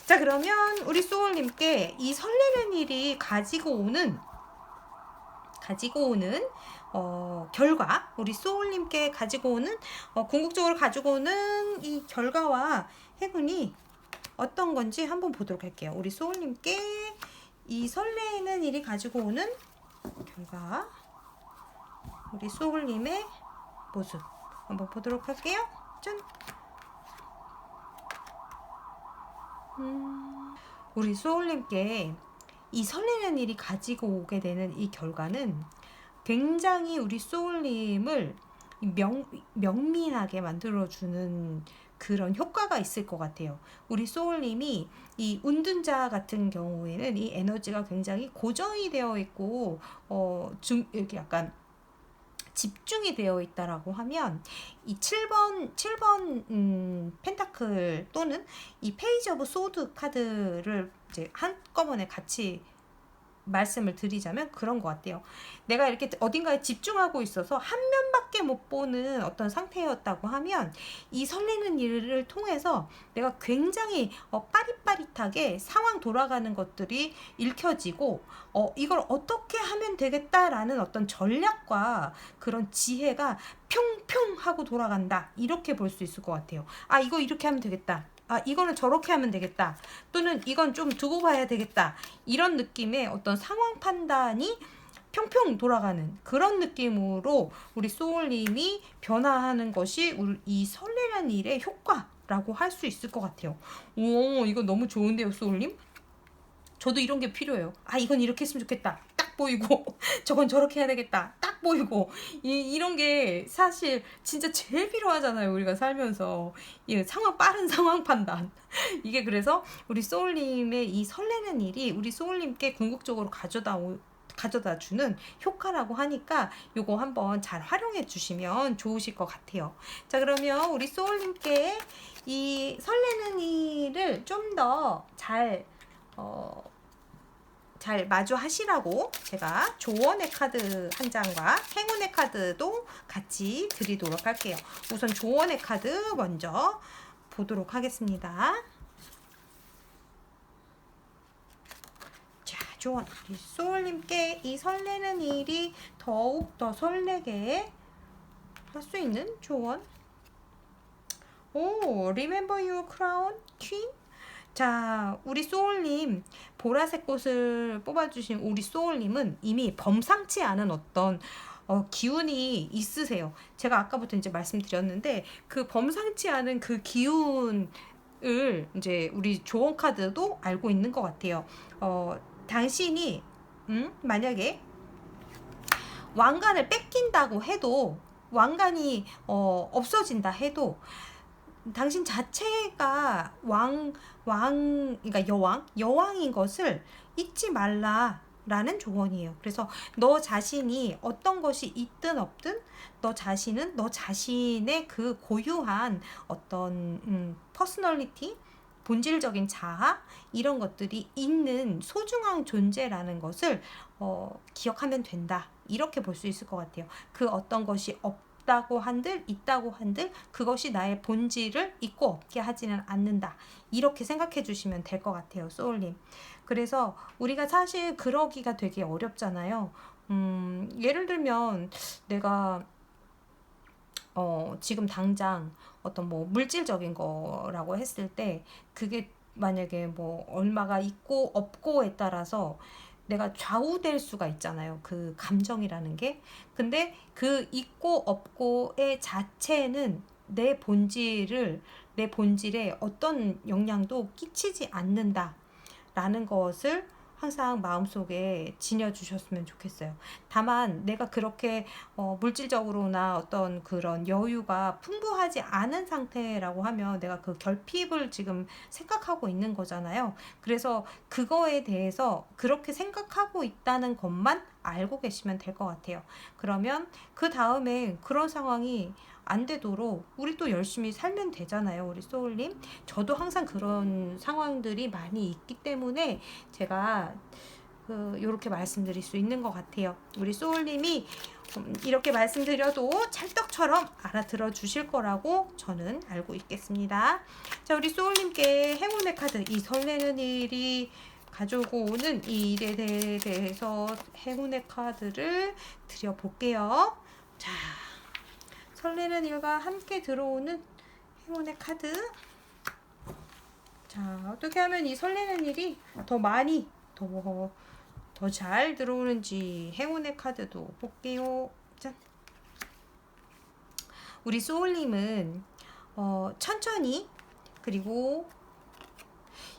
자, 그러면 우리 소울님께 이 설레는 일이 가지고 오는 결과, 우리 소울님께 가지고 오는 궁극적으로 가지고 오는 이 결과와 행운이 어떤 건지 한번 보도록 할게요. 우리 소울님께 이 설레는 일이 가지고 오는 결과, 우리 소울님의 모습 한번 보도록 할게요. 짠! 우리 소울님께 이 설레는 일이 가지고 오게 되는 이 결과는 굉장히 우리 소울님을 명민하게 만들어주는 그런 효과가 있을 것 같아요. 우리 소울님이 이 운둔자 같은 경우에는 이 에너지가 굉장히 고정이 되어 있고 이렇게 약간 집중이 되어 있다라고 하면 이 7번 펜타클 또는 이 페이지 오브 소드 카드를 이제 한꺼번에 같이 말씀을 드리자면 그런 것 같아요. 내가 이렇게 어딘가에 집중하고 있어서 한 면밖에 못 보는 어떤 상태였다고 하면 이 설레는 일을 통해서 내가 굉장히 빠릿빠릿하게 상황 돌아가는 것들이 읽혀지고 이걸 어떻게 하면 되겠다라는 어떤 전략과 그런 지혜가 평평 하고 돌아간다. 이렇게 볼 수 있을 것 같아요. 이거 이렇게 하면 되겠다. 이거는 저렇게 하면 되겠다. 또는 이건 좀 두고 봐야 되겠다. 이런 느낌의 어떤 상황 판단이 평평 돌아가는 그런 느낌으로 우리 소울님이 변화하는 것이 이 설레는 일의 효과라고 할 수 있을 것 같아요. 오, 이거 너무 좋은데요, 소울님? 저도 이런 게 필요해요. 이건 이렇게 했으면 좋겠다. 딱 보이고 저건 저렇게 해야 되겠다. 딱 보이고 이런 게 사실 진짜 제일 필요하잖아요. 우리가 살면서 빠른 상황 판단. 이게 그래서 우리 소울님의 이 설레는 일이 우리 소울님께 궁극적으로 가져다 주는 효과라고 하니까 요거 한번 잘 활용해 주시면 좋으실 것 같아요. 자, 그러면 우리 소울님께 이 설레는 일을 좀 더 잘 마주하시라고 제가 조언의 카드 한 장과 행운의 카드도 같이 드리도록 할게요. 우선 조언의 카드 먼저 보도록 하겠습니다. 자, 조언. 우리 소울님께 이 설레는 일이 더욱 더 설레게 할 수 있는 조언. 오, Remember your crown, queen? 자, 우리 소울님, 보라색 꽃을 뽑아주신 우리 소울님은 이미 범상치 않은 어떤 기운이 있으세요. 제가 아까부터 이제 말씀드렸는데, 그 범상치 않은 그 기운을 이제 우리 조언 카드도 알고 있는 것 같아요. 당신이, 만약에 왕관을 뺏긴다고 해도, 왕관이 없어진다 해도, 당신 자체가 그러니까 여왕인 것을 잊지 말라라는 조언이에요. 그래서 너 자신이 어떤 것이 있든 없든 너 자신은 너 자신의 그 고유한 어떤 퍼스널리티, 본질적인 자아 이런 것들이 있는 소중한 존재라는 것을 기억하면 된다. 이렇게 볼 수 있을 것 같아요. 그 어떤 것이 없다고 한들 있다고 한들 그것이 나의 본질을 있고 없게 하지는 않는다. 이렇게 생각해 주시면 될 것 같아요. 소울님. 그래서 우리가 사실 그러기가 되게 어렵잖아요. 예를 들면 내가 지금 당장 어떤 뭐 물질적인 거라고 했을 때 그게 만약에 뭐 얼마가 있고 없고에 따라서 내가 좌우될 수가 있잖아요. 그 감정이라는 게. 근데 그 있고 없고의 자체는 내 본질에 어떤 영향도 끼치지 않는다라는 것을 항상 마음속에 지녀주셨으면 좋겠어요. 다만 내가 그렇게 물질적으로나 어떤 그런 여유가 풍부하지 않은 상태라고 하면 내가 그 결핍을 지금 생각하고 있는 거잖아요. 그래서 그거에 대해서 그렇게 생각하고 있다는 것만 알고 계시면 될 것 같아요. 그러면 그 다음에 그런 상황이 안 되도록 우리 또 열심히 살면 되잖아요. 우리 소울님. 저도 항상 그런 상황들이 많이 있기 때문에 제가 이렇게 말씀드릴 수 있는 것 같아요. 우리 소울님이 이렇게 말씀드려도 찰떡처럼 알아들어 주실 거라고 저는 알고 있겠습니다. 자, 우리 소울님께 행운의 카드, 이 설레는 일이 가지고 오는 이 일에 대해서 행운의 카드를 드려볼게요. 자, 설레는 일과 함께 들어오는 행운의 카드. 자, 어떻게 하면 이 설레는 일이 더 많이 더 잘 들어오는지 행운의 카드도 볼게요. 짠. 우리 소울님은 천천히, 그리고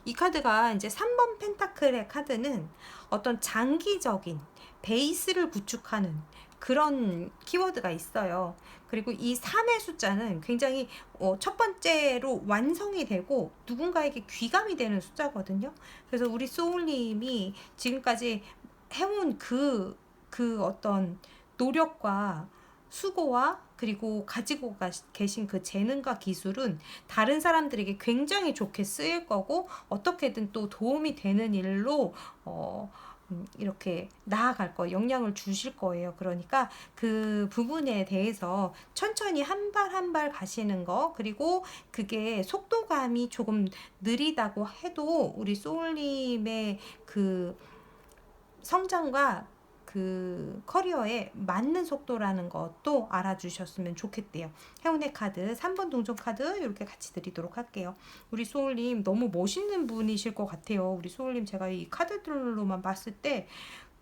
이 카드가 이제 3번 펜타클의 카드는 어떤 장기적인 베이스를 구축하는 그런 키워드가 있어요. 그리고 이 3의 숫자는 굉장히 첫 번째로 완성이 되고 누군가에게 귀감이 되는 숫자거든요. 그래서 우리 소울님이 지금까지 해온 그 어떤 노력과 수고와 그리고 가지고 계신 그 재능과 기술은 다른 사람들에게 굉장히 좋게 쓰일 거고 어떻게든 또 도움이 되는 일로 이렇게 나아갈 거, 영향을 주실 거예요. 그러니까 그 부분에 대해서 천천히 한 발 한 발 가시는 거, 그리고 그게 속도감이 조금 느리다고 해도 우리 소울님의 그 성장과 그 커리어에 맞는 속도라는 것도 알아주셨으면 좋겠대요. 행운의 카드 3번 동전 카드 이렇게 같이 드리도록 할게요. 우리 소울님 너무 멋있는 분이실 것 같아요. 우리 소울님 제가 이 카드들로만 봤을 때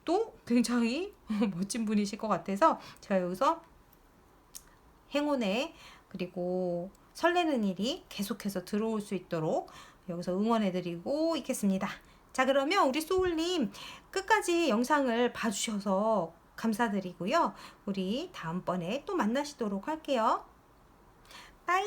또 굉장히 멋진 분이실 것 같아서 제가 여기서 행운의 그리고 설레는 일이 계속해서 들어올 수 있도록 여기서 응원해드리고 있겠습니다. 자, 그러면 우리 소울님 끝까지 영상을 봐주셔서 감사드리고요. 우리 다음번에 또 만나시도록 할게요. 빠이.